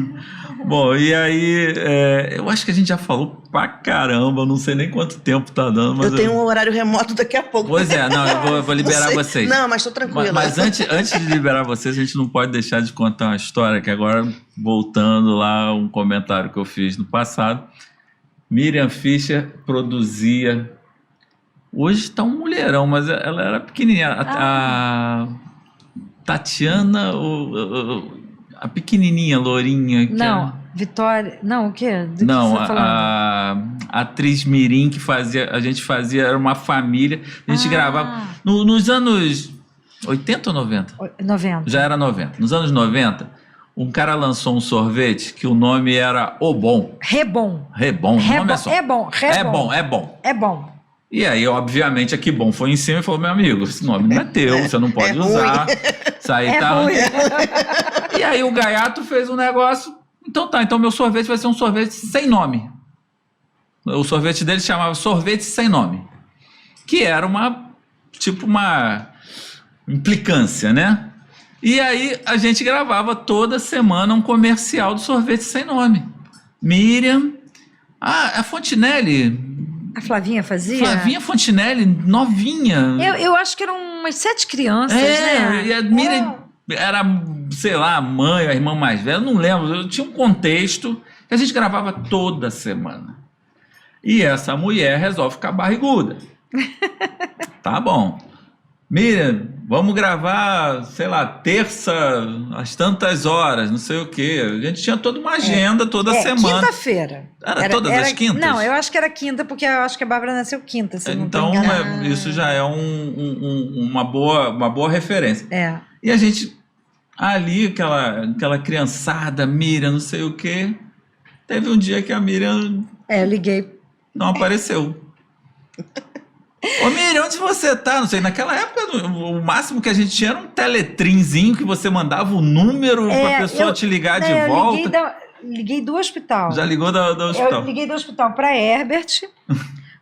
Bom, e aí, eu acho que a gente já falou pra caramba, não sei nem quanto tempo tá dando. Mas Eu tenho um horário remoto daqui a pouco. Pois é, não, eu vou liberar Não sei. vocês. Não, mas tô tranquila. Mas antes de liberar vocês, a gente não pode deixar de contar uma história, que agora, voltando lá, um comentário que eu fiz no passado, Miriam Fischer produzia... Hoje tá um mulherão, mas ela era pequenininha. A Tatiana, a pequenininha, lourinha. Não, Vitória. Não, o quê? Do que Não, você tá falando? a atriz mirim que a gente fazia, era uma família, a gente gravava nos anos 80 ou 90? 90. Já era 90. Nos anos 90, um cara lançou um sorvete que o nome era O Bom. Rebom. Rebom, o nome é só. É bom. É bom. E aí, obviamente, a Que Bom foi em cima e falou, meu amigo, esse nome não é teu, você não pode usar. Isso aí tá... ruim. E aí o Gaiato fez um negócio, então meu sorvete vai ser um sorvete sem nome. O sorvete dele chamava Sorvete Sem Nome, que era uma implicância, né? E aí a gente gravava toda semana um comercial do Sorvete Sem Nome. Miriam, a Fontinelli... A Flavinha fazia? Flavinha Fontinelli, novinha. Eu acho que eram umas 7 crianças, né? E a Miriam era, sei lá, a mãe, a irmã mais velha, não lembro. Eu tinha um contexto que a gente gravava toda semana. E essa mulher resolve ficar barriguda. Tá bom. Miriam, vamos gravar, sei lá, terça, às tantas horas, não sei o quê. A gente tinha toda uma agenda toda semana. Quinta-feira. Era todas as quintas? Não, eu acho que era quinta, porque eu acho que a Bárbara nasceu quinta, se eu não Então, tô enganada. isso já é uma boa referência. É. E a gente, ali, aquela criançada, Miriam, não sei o quê. Teve um dia que a Miriam Eu liguei. não apareceu. Ô Miriam, onde você tá? Não sei, naquela época o máximo que a gente tinha era um teletrinzinho que você mandava o número pra pessoa te ligar de volta. Liguei do hospital. Já ligou do hospital? Eu liguei do hospital para Herbert,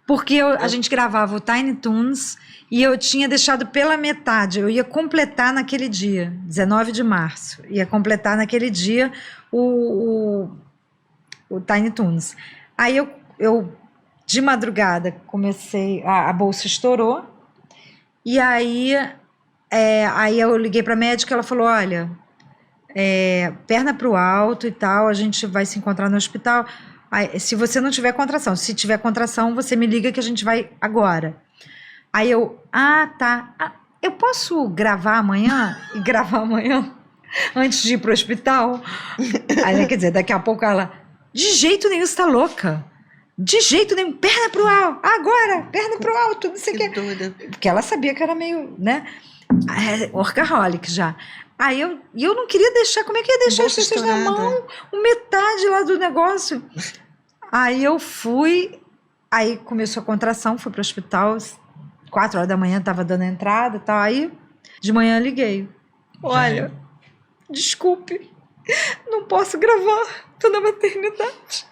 porque a gente gravava o Tiny Toons e eu tinha deixado pela metade. Eu ia completar naquele dia, 19 de março. Ia completar naquele dia o Tiny Toons. Aí eu de madrugada comecei, a bolsa estourou, e aí eu liguei para a médica, ela falou, olha, perna para o alto e tal, a gente vai se encontrar no hospital, aí, se você não tiver contração, se tiver contração, você me liga que a gente vai agora. Aí eu, tá, eu posso gravar amanhã? E gravar amanhã? Antes de ir para o hospital? Aí, quer dizer, daqui a pouco ela, de jeito nenhum, você tá louca. De jeito nenhum, perna pro alto, agora, perna pro alto, não sei o que. doida. Porque ela sabia que era meio, né, workaholic já. Aí eu não queria deixar, como é que ia deixar as Bolsa pessoas na estourada. mão? Metade lá do negócio. Aí eu fui, aí começou a contração, fui pro hospital, 4 horas da manhã tava dando entrada e tal. Aí de manhã eu liguei. Olha, desculpe, não posso gravar, tô na maternidade.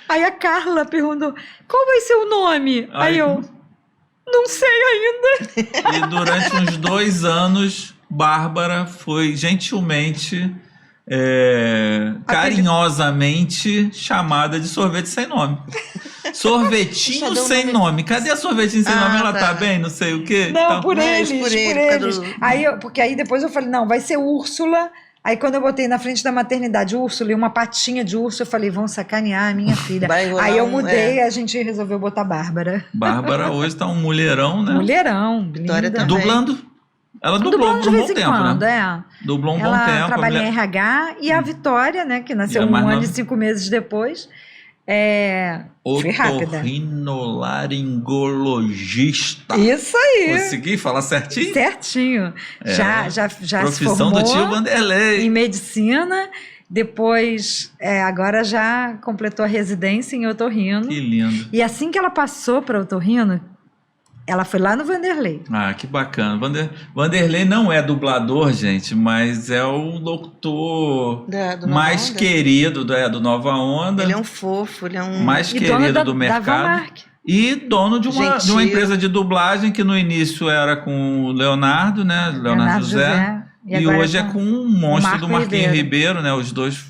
Aí a Carla perguntou, qual vai ser o nome? Aí eu, não sei ainda. E durante uns 2 anos, Bárbara foi gentilmente, carinhosamente chamada de sorvete sem nome. Sorvetinho Só deu sem nome. nome. Cadê a sorvetinho sem nome? Ela tá tá. bem, não sei o quê. Não, Então, por Mas eles, por ele, por por causa eles. do- Aí porque aí depois eu falei, não, vai ser Úrsula. Aí quando eu botei na frente da maternidade Úrsula e uma patinha de urso, eu falei, vão sacanear a minha filha. Vai rolar Aí eu um- mudei e a gente resolveu botar Bárbara. Bárbara hoje tá um mulherão, né? Mulherão, Vitória linda. também. Dublando. Ela dublou Dublando por de um vez bom em tempo, quando, né? Dublou um bom Ela tempo. trabalha em mulher- RH e a Vitória, né, que nasceu E a mais 1 ano nova? e 5 meses depois. Fui rápida. Otorrinolaringologista. Isso aí. Consegui falar certinho? Certinho. É. Já se Profissão formou do tio Vanderlei. em medicina. Depois, agora já completou a residência em otorrino. Que lindo. E assim que ela passou para otorrino, ela foi lá no Vanderlei. Ah, que bacana. Vanderlei não é dublador, gente, mas é o locutor do Nova mais Onda. querido do Nova Onda, Ele é um fofo, ele é um... mais E dono querido da, do da mercado. Vanmark. E dono de uma Gentil. empresa de dublagem que no início era com o Leonardo, né? Leonardo José. E agora hoje é com um monstro Marco do Marquinhos Ribeiro. Ribeiro, né? Os dois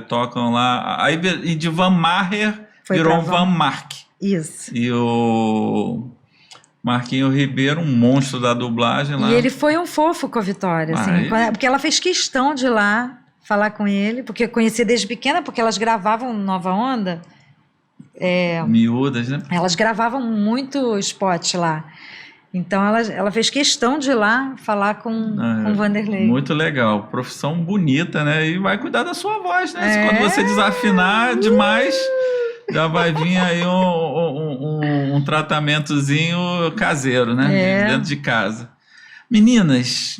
tocam lá. Aí e de Van Maher Foi virou pra Van Mark. Isso. E o Marquinhos Ribeiro, um monstro da dublagem lá. E ele foi um fofo com a Vitória, assim, Ah, porque ela fez questão de ir lá falar com ele, porque eu conhecia desde pequena, porque elas gravavam Nova Onda, Miúdas, né? elas gravavam muito spot lá. Então ela fez questão de ir lá falar com o Vanderlei. Muito legal. Profissão bonita, né? E vai cuidar da sua voz, né? É. Quando você desafinar demais, já vai vir aí um tratamentozinho caseiro, né? É. Dentro de casa. Meninas,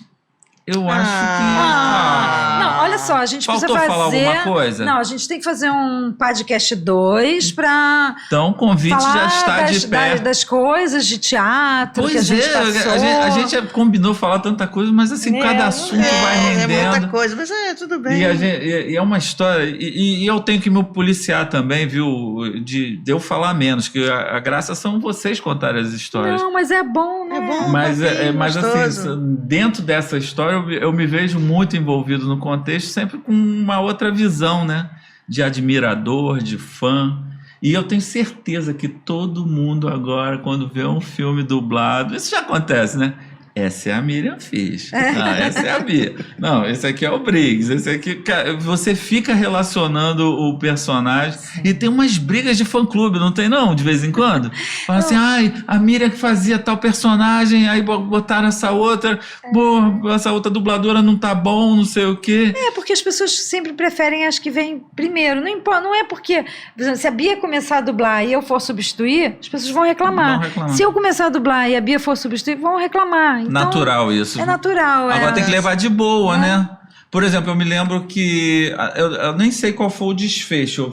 eu acho que... Não, olha só, a gente Faltou precisa falar fazer... alguma coisa? Não, a gente tem que fazer um podcast 2 para Então, o convite falar já está de pé. das coisas de teatro que a Pois gente passou. a gente combinou falar tanta coisa, mas assim, cada assunto vai rendendo. É muita coisa, mas tudo bem. E é uma história, e eu tenho que me policiar também, viu? De eu falar menos, que a graça são vocês contarem as histórias. Não, mas é bom, né? É bom. Mas, papinho mas gostoso. assim, dentro dessa história, eu me vejo muito envolvido no contexto, sempre com uma outra visão, né? De admirador, de fã. E eu tenho certeza que todo mundo agora, quando vê um filme dublado, isso já acontece, né? Essa é a Miriam Fish. Essa é a Bia. Não, esse aqui é o Briggs. Esse aqui, cara, você fica relacionando o personagem. E tem umas brigas de fã-clube, não tem não? De vez em quando? Fala assim, ai, a Miriam que fazia tal personagem, aí botaram essa outra, pô, essa outra dubladora não tá bom, não sei o quê. É porque as pessoas sempre preferem as que vêm primeiro. Não importa, não é porque, por exemplo, se a Bia começar a dublar e eu for substituir, as pessoas vão reclamar. Vão reclamar. Se eu começar a dublar e a Bia for substituir, vão reclamar. Então, Natural isso. É natural. Agora tem que levar de boa, É. né? Por exemplo, eu me lembro que eu nem sei qual foi o desfecho. Eu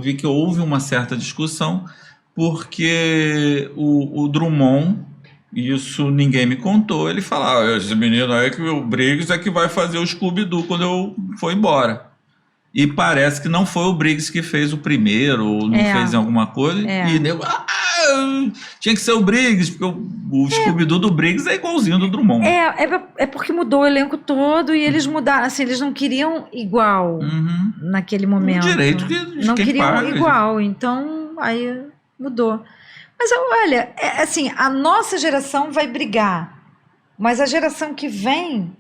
vi que houve uma certa discussão porque o Drummond, isso ninguém me contou, ele falava, esse menino aí que o Briggs é que vai fazer o Scooby-Doo quando eu for embora. E parece que não foi o Briggs que fez o primeiro, ou não fez alguma coisa. E nego, tinha que ser o Briggs, porque o Scooby-Doo do Briggs é igualzinho do Drummond. É porque mudou o elenco todo e eles mudaram. Assim, eles não queriam igual naquele momento. Um direito de não quem queriam paga, igual. Então, aí mudou. Mas olha, assim, a nossa geração vai brigar. Mas a geração que vem...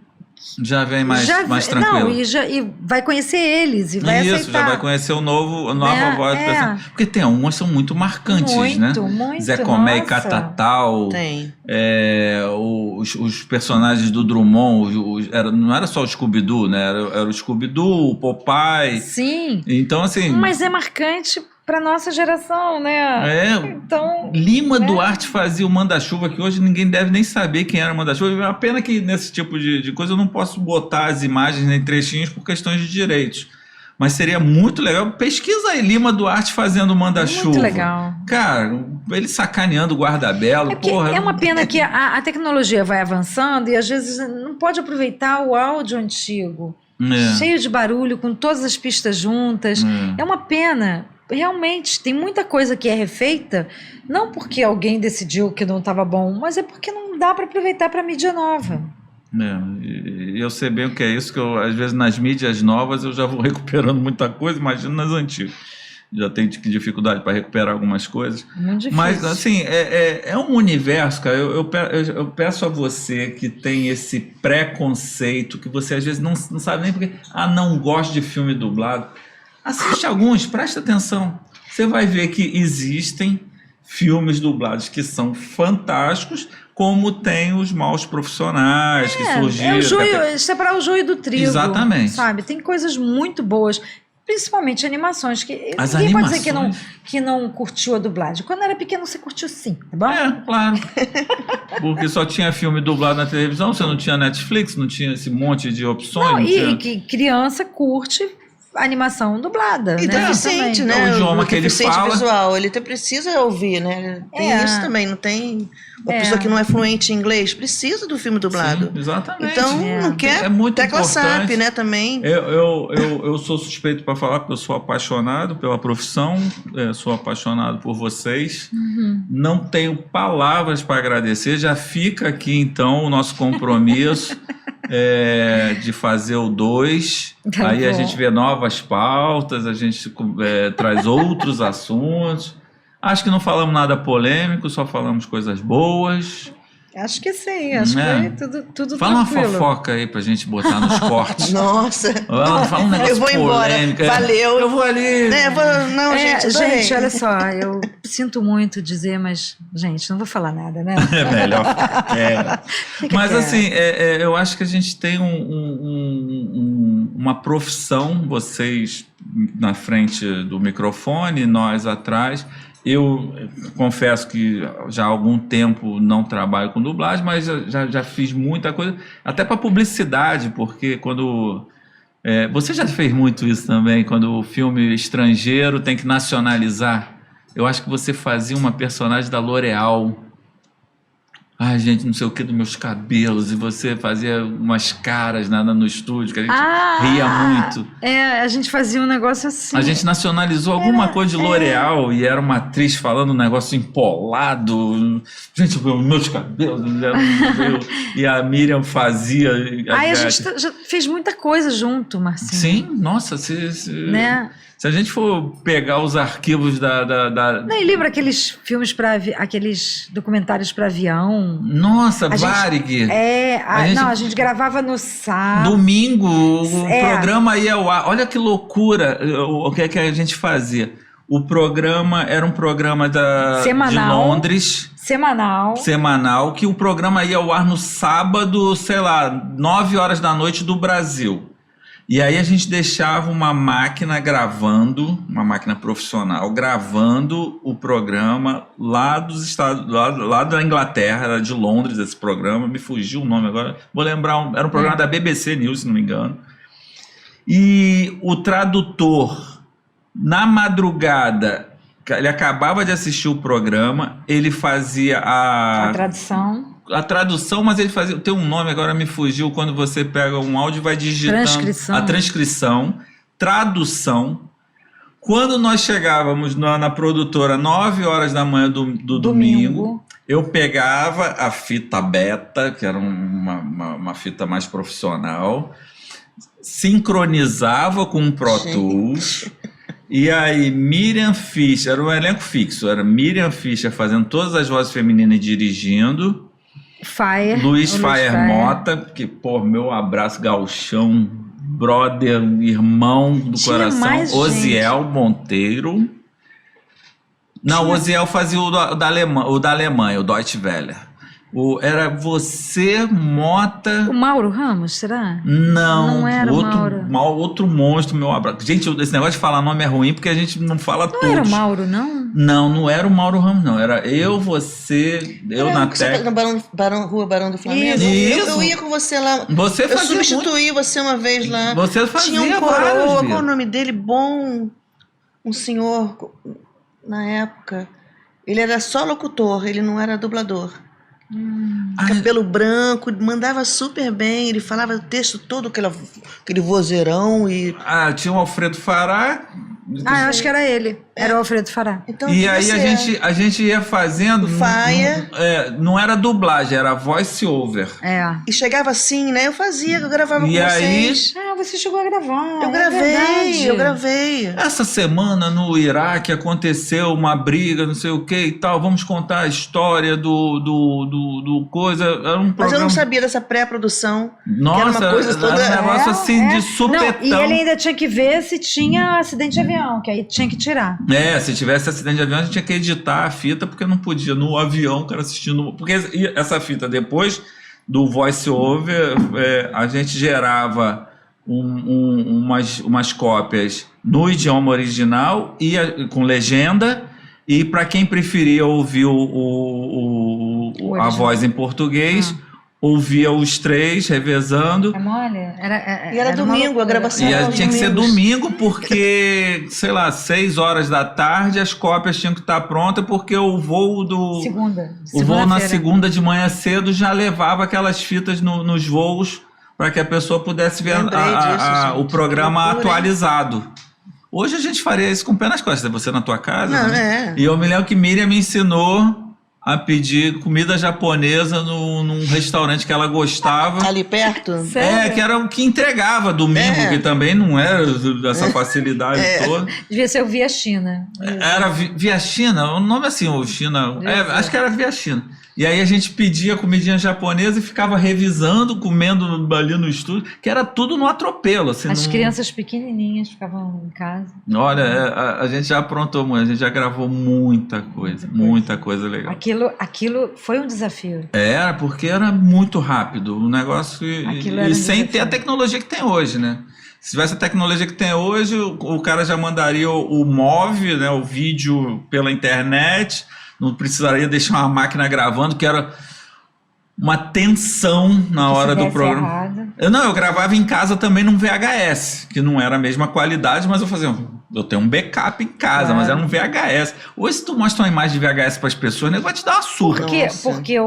Já vem mais tranquilo. Não, e vai conhecer eles e vai Isso, aceitar. já vai conhecer a nova voz. É. Pessoa. Porque tem algumas que são muito marcantes, né? Muito, Zé Comé e nossa. Catatal. Tem. Os personagens do Drummond, não era só o Scooby-Doo, né? Era o Scooby-Doo, o Popeye. Sim. Então, assim... Mas é marcante para nossa geração, né? Então, Lima Duarte fazia o Manda-Chuva, que hoje ninguém deve nem saber quem era o Manda-Chuva. É uma pena que nesse tipo de coisa eu não posso botar as imagens em trechinhos por questões de direitos. Mas seria muito legal. Pesquisa aí, Lima Duarte fazendo o Manda-Chuva. Muito legal. Cara, ele sacaneando o guarda-belo. É uma pena que a tecnologia vai avançando e às vezes não pode aproveitar o áudio antigo. Cheio de barulho, com todas as pistas juntas. É uma pena. Realmente, tem muita coisa que é refeita, não porque alguém decidiu que não estava bom, mas é porque não dá para aproveitar para mídia nova. E eu sei bem o que é isso, que eu, às vezes nas mídias novas eu já vou recuperando muita coisa, imagino nas antigas. Já tenho dificuldade para recuperar algumas coisas. Muito difícil. Mas, assim, é um universo, cara. Eu peço a você que tem esse preconceito, que você às vezes não sabe nem porque, não gosto de filme dublado. Assiste alguns, presta atenção. Você vai ver que existem filmes dublados que são fantásticos, como tem os maus profissionais que surgiram. Separar o joio do trigo. Exatamente. Sabe? Tem coisas muito boas, principalmente animações. As ninguém animações... pode dizer que não curtiu a dublagem. Quando era pequeno, você curtiu sim, tá bom? Claro. Porque só tinha filme dublado na televisão, você não tinha Netflix, não tinha esse monte de opções. E que criança curte animação dublada, e né? Deficiente, também. né? É o idioma que ele fala. Visual, ele precisa ouvir, né? Tem isso também, não tem... Uma pessoa que não é fluente em inglês precisa do filme dublado. Sim, exatamente. Então, não quer muito tecla importante. SAP, né, também. Eu sou suspeito para falar, porque eu sou apaixonado pela profissão, sou apaixonado por vocês. Não tenho palavras para agradecer. Já fica aqui, então, o nosso compromisso de fazer o 2. Tá Aí bom. a gente vê novas pautas, a gente traz outros assuntos. Acho que não falamos nada polêmico, só falamos coisas boas. Acho que sim, acho que foi tudo Fala tranquilo. uma fofoca aí pra gente botar nos cortes. Nossa. Fala um negócio Eu vou polêmico. embora. Valeu. Eu vou ali. Não, gente, adorei. Gente, olha só, eu sinto muito dizer, mas, gente, não vou falar nada, né? É melhor. Fica Mas quieto. assim, eu acho que a gente tem uma profissão, vocês na frente do microfone, nós atrás. Eu confesso que já há algum tempo não trabalho com dublagem, mas já fiz muita coisa, até para publicidade, porque quando... você já fez muito isso também, quando o filme estrangeiro tem que nacionalizar. Eu acho que você fazia uma personagem da L'Oréal. Ai, gente, não sei o que dos meus cabelos. E você fazia umas caras no estúdio, que a gente ria muito. A gente fazia um negócio assim. A gente nacionalizou alguma coisa de L'Oréal e era uma atriz falando um negócio empolado. Gente, meus cabelos. E a Miriam fazia. A gente já fez muita coisa junto, Marcinho. Sim, nossa. Né? Se a gente for pegar os arquivos Não, e lembra aqueles filmes aqueles documentários para avião? Nossa, Varig. A gente gravava no sábado. Domingo, o programa ia ao ar. Olha que loucura o que é que a gente fazia. O programa era um programa de Londres. Semanal, que o programa ia ao ar no sábado, sei lá, 9 horas da noite do Brasil. E aí a gente deixava uma máquina gravando, uma máquina profissional, gravando o programa lá dos Estados, lá da Inglaterra, era de Londres esse programa, me fugiu o nome agora, vou lembrar, era um programa da BBC News, se não me engano. E o tradutor, na madrugada, ele acabava de assistir o programa, ele fazia a tradução, mas ele fazia... Tem um nome, agora me fugiu, quando você pega um áudio e vai digitando... A transcrição. Tradução. Quando nós chegávamos na produtora 9 horas da manhã do domingo, eu pegava a fita beta, que era uma fita mais profissional, sincronizava com o Pro Tools... E aí, Miriam Fischer, era um elenco fixo, era Miriam Fischer fazendo todas as vozes femininas e dirigindo. Luiz Fire Mota, que, meu abraço, gauchão, brother, irmão do coração. Osiel Monteiro. Não, o Osiel fazia o da Alemanha, o Deutsche Welle. Era você, Mota... O Mauro Ramos, será? Não era o Mauro. Outro monstro, meu abraço. Gente, esse negócio de falar nome é ruim porque a gente não fala todos. Não era o Mauro, não? Não era o Mauro Ramos, não. Era eu, você, eu na técnica. Na Rua Barão do Flamengo? Isso. Eu ia com você lá. Você Eu fazia substituí você uma vez lá. Você fazia Tinha um várias coroa, vezes. qual o nome dele? Bom... Um senhor, na época, ele era só locutor, ele não era dublador. Cabelo branco, mandava super bem, ele falava o texto todo, aquele vozeirão e... tinha o Alfredo Fará. Eu acho que era ele. Era o Alfredo Fará. Então, E aí a gente ia fazendo... Faia. Não era dublagem, era voice over. E chegava assim, né? Eu gravava com vocês. Você chegou a gravar. Eu gravei. Essa semana no Iraque aconteceu uma briga, não sei o que e tal. Vamos contar a história do coisa. Era um programa... Mas eu não sabia dessa pré-produção. Nossa, que era uma coisa toda... era um negócio assim de supetão. Não, e ele ainda tinha que ver se tinha acidente de avião, que aí tinha que tirar. Se tivesse acidente de avião, a gente tinha que editar a fita, porque não podia no avião, o cara assistindo... Porque essa fita, depois do voice-over, a gente gerava umas cópias no idioma original, com legenda, e para quem preferia ouvir a voz em português... Ouvia os três revezando. É mole? Era domingo, a gravação. E tinha que ser domingo, porque, sei lá, 6 horas da tarde as cópias tinham que estar prontas, porque o voo na segunda de manhã cedo já levava aquelas fitas nos voos para que a pessoa pudesse ver o programa atualizado. Hoje a gente faria isso com o pé nas costas, você na tua casa. Né? E eu me lembro que Miriam me ensinou a pedir comida japonesa num restaurante que ela gostava. Ali perto? Que era o que entregava domingo, que também não era dessa facilidade toda. Devia ser o Via China. Era Via China, o nome assim, o China. Acho que era Via China. E aí a gente pedia comidinha japonesa e ficava revisando, comendo ali no estúdio, que era tudo no atropelo. Assim, as crianças pequenininhas ficavam em casa. Olha, a gente já aprontou muito, a gente já gravou muita coisa legal. Aquilo foi um desafio. Porque era muito rápido o negócio e sem ter a tecnologia que tem hoje, né? Se tivesse a tecnologia que tem hoje, o cara já mandaria o MOV, né, o vídeo pela internet, não precisaria deixar uma máquina gravando, que era uma tensão na hora do programa. Eu gravava em casa também num VHS, que não era a mesma qualidade, mas eu tenho um backup em casa, mas era um VHS. Hoje, se tu mostra uma imagem de VHS para as pessoas, o negócio vai te dar uma surra. Porque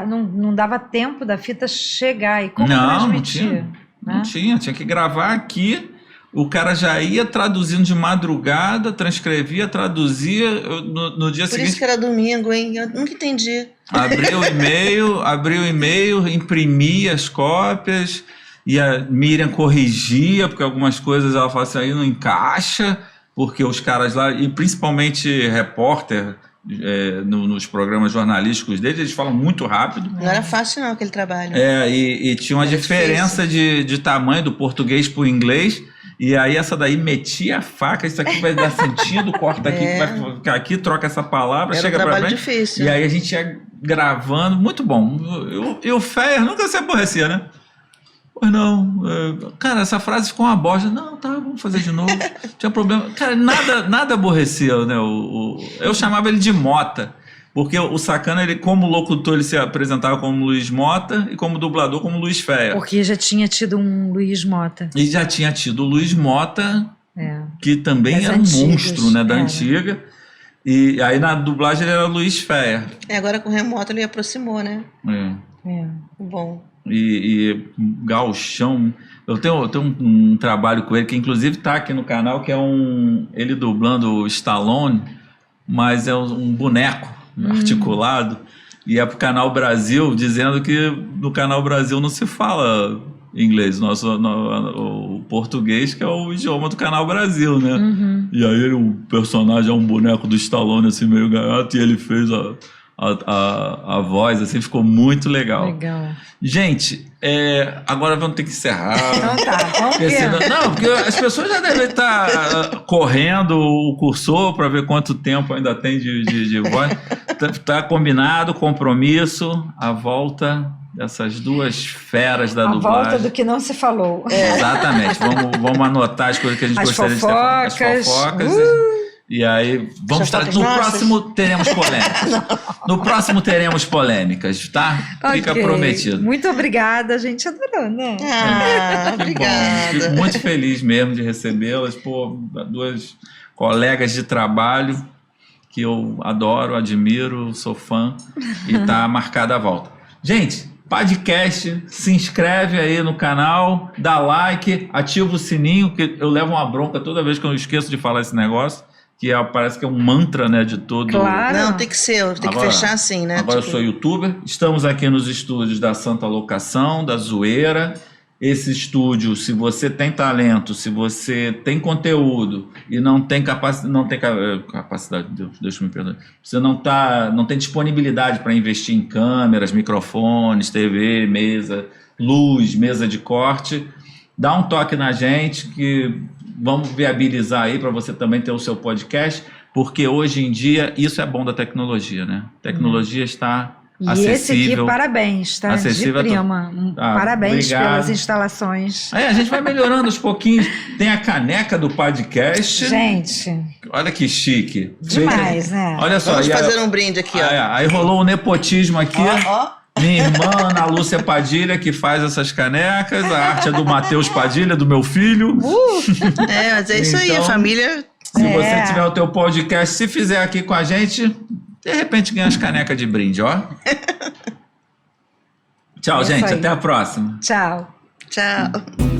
não dava tempo da fita chegar e como transmitir. Não tinha que gravar aqui. O cara já ia traduzindo de madrugada, transcrevia, traduzia no dia seguinte. Por isso que era domingo, hein? Eu nunca entendi. Abriu o e-mail, imprimia as cópias, e a Miriam corrigia, porque algumas coisas ela falava assim, aí não encaixa, porque os caras lá, e principalmente repórter, nos programas jornalísticos deles, eles falam muito rápido. Não era fácil não aquele trabalho. E tinha uma diferença de tamanho do português para o inglês. E aí essa daí metia a faca, isso aqui vai dar sentido, corta aqui, vai ficar aqui, troca essa palavra, chega pra frente. Difícil. E aí a gente ia gravando, muito bom. E o Fer nunca se aborrecia, né? Pois não, cara, essa frase ficou uma bosta. Não, vamos fazer de novo. Tinha problema. Cara, nada aborrecia, né? Eu chamava ele de Mota. Porque o Sacana, ele como locutor, ele se apresentava como Luiz Mota e como dublador como Luiz Feia. Porque já tinha tido um Luiz Mota. E já tinha tido o Luiz Mota, que também era um monstro, né, da antiga. E aí na dublagem ele era Luiz Feia. Agora com o remoto ele aproximou, né? Bom. E Gauchão. Eu tenho um trabalho com ele, que inclusive está aqui no canal, que é ele dublando o Stallone, mas é um boneco articulado, e é pro Canal Brasil, dizendo que no Canal Brasil não se fala inglês, o português, que é o idioma do Canal Brasil, né? E aí o personagem é um boneco do Stallone, assim, meio gaiato, e ele fez a voz, assim, ficou muito legal. Legal. Gente, agora vamos ter que encerrar. Então tá, vamos Porque ver. não, porque as pessoas já devem estar correndo o cursor para ver quanto tempo ainda tem de voz. Tá combinado, compromisso, a volta dessas duas feras da A dublagem. volta do que não se falou. Exatamente. Vamos anotar as coisas que a gente As gostaria de ter falado. As fofocas. fofocas. E aí, vamos Fofocas no nossas. próximo teremos polêmicas. No próximo teremos polêmicas, tá? Fica Ok. prometido. Muito obrigada, a gente adorou, né? Ah, Que bom. obrigada. Fico muito feliz mesmo de recebê-las. Pô, duas colegas de trabalho que eu adoro, admiro, sou fã. E tá marcada a volta. Gente, podcast, se inscreve aí no canal, dá like, ativa o sininho, que eu levo uma bronca toda vez que eu esqueço de falar esse negócio, que parece que é um mantra, né, de todo... Claro. Não, tem que ser, tem que Agora- fechar assim, né? Agora eu Tipo, sou youtuber, estamos aqui nos estúdios da Santa Locação, da Zoeira. Esse estúdio, se você tem talento, se você tem conteúdo e não tem capacidade, Deus me perdoe, você não tem disponibilidade para investir em câmeras, microfones, TV, mesa, luz, mesa de corte, dá um toque na gente que vamos viabilizar aí para você também ter o seu podcast, porque hoje em dia isso é bom da tecnologia, né? A tecnologia está E esse aqui, acessível. parabéns, tá? Acessível a De prima. Parabéns obrigado. pelas instalações. Aí a gente vai melhorando aos pouquinhos. Tem a caneca do podcast. Gente, Olha que chique. demais, né? Olha só. vamos e fazer um brinde aqui, ó. aí rolou o nepotismo aqui. Ó, Minha irmã, Ana Lúcia Padilha, que faz essas canecas. A arte é do Matheus Padilha, do meu filho. mas é isso aí, Então, a família. Se É. você tiver o teu podcast, se fizer aqui com a gente, de repente ganha as canecas de brinde, ó. Tchau, É isso gente. aí. Até a próxima. Tchau. Tchau.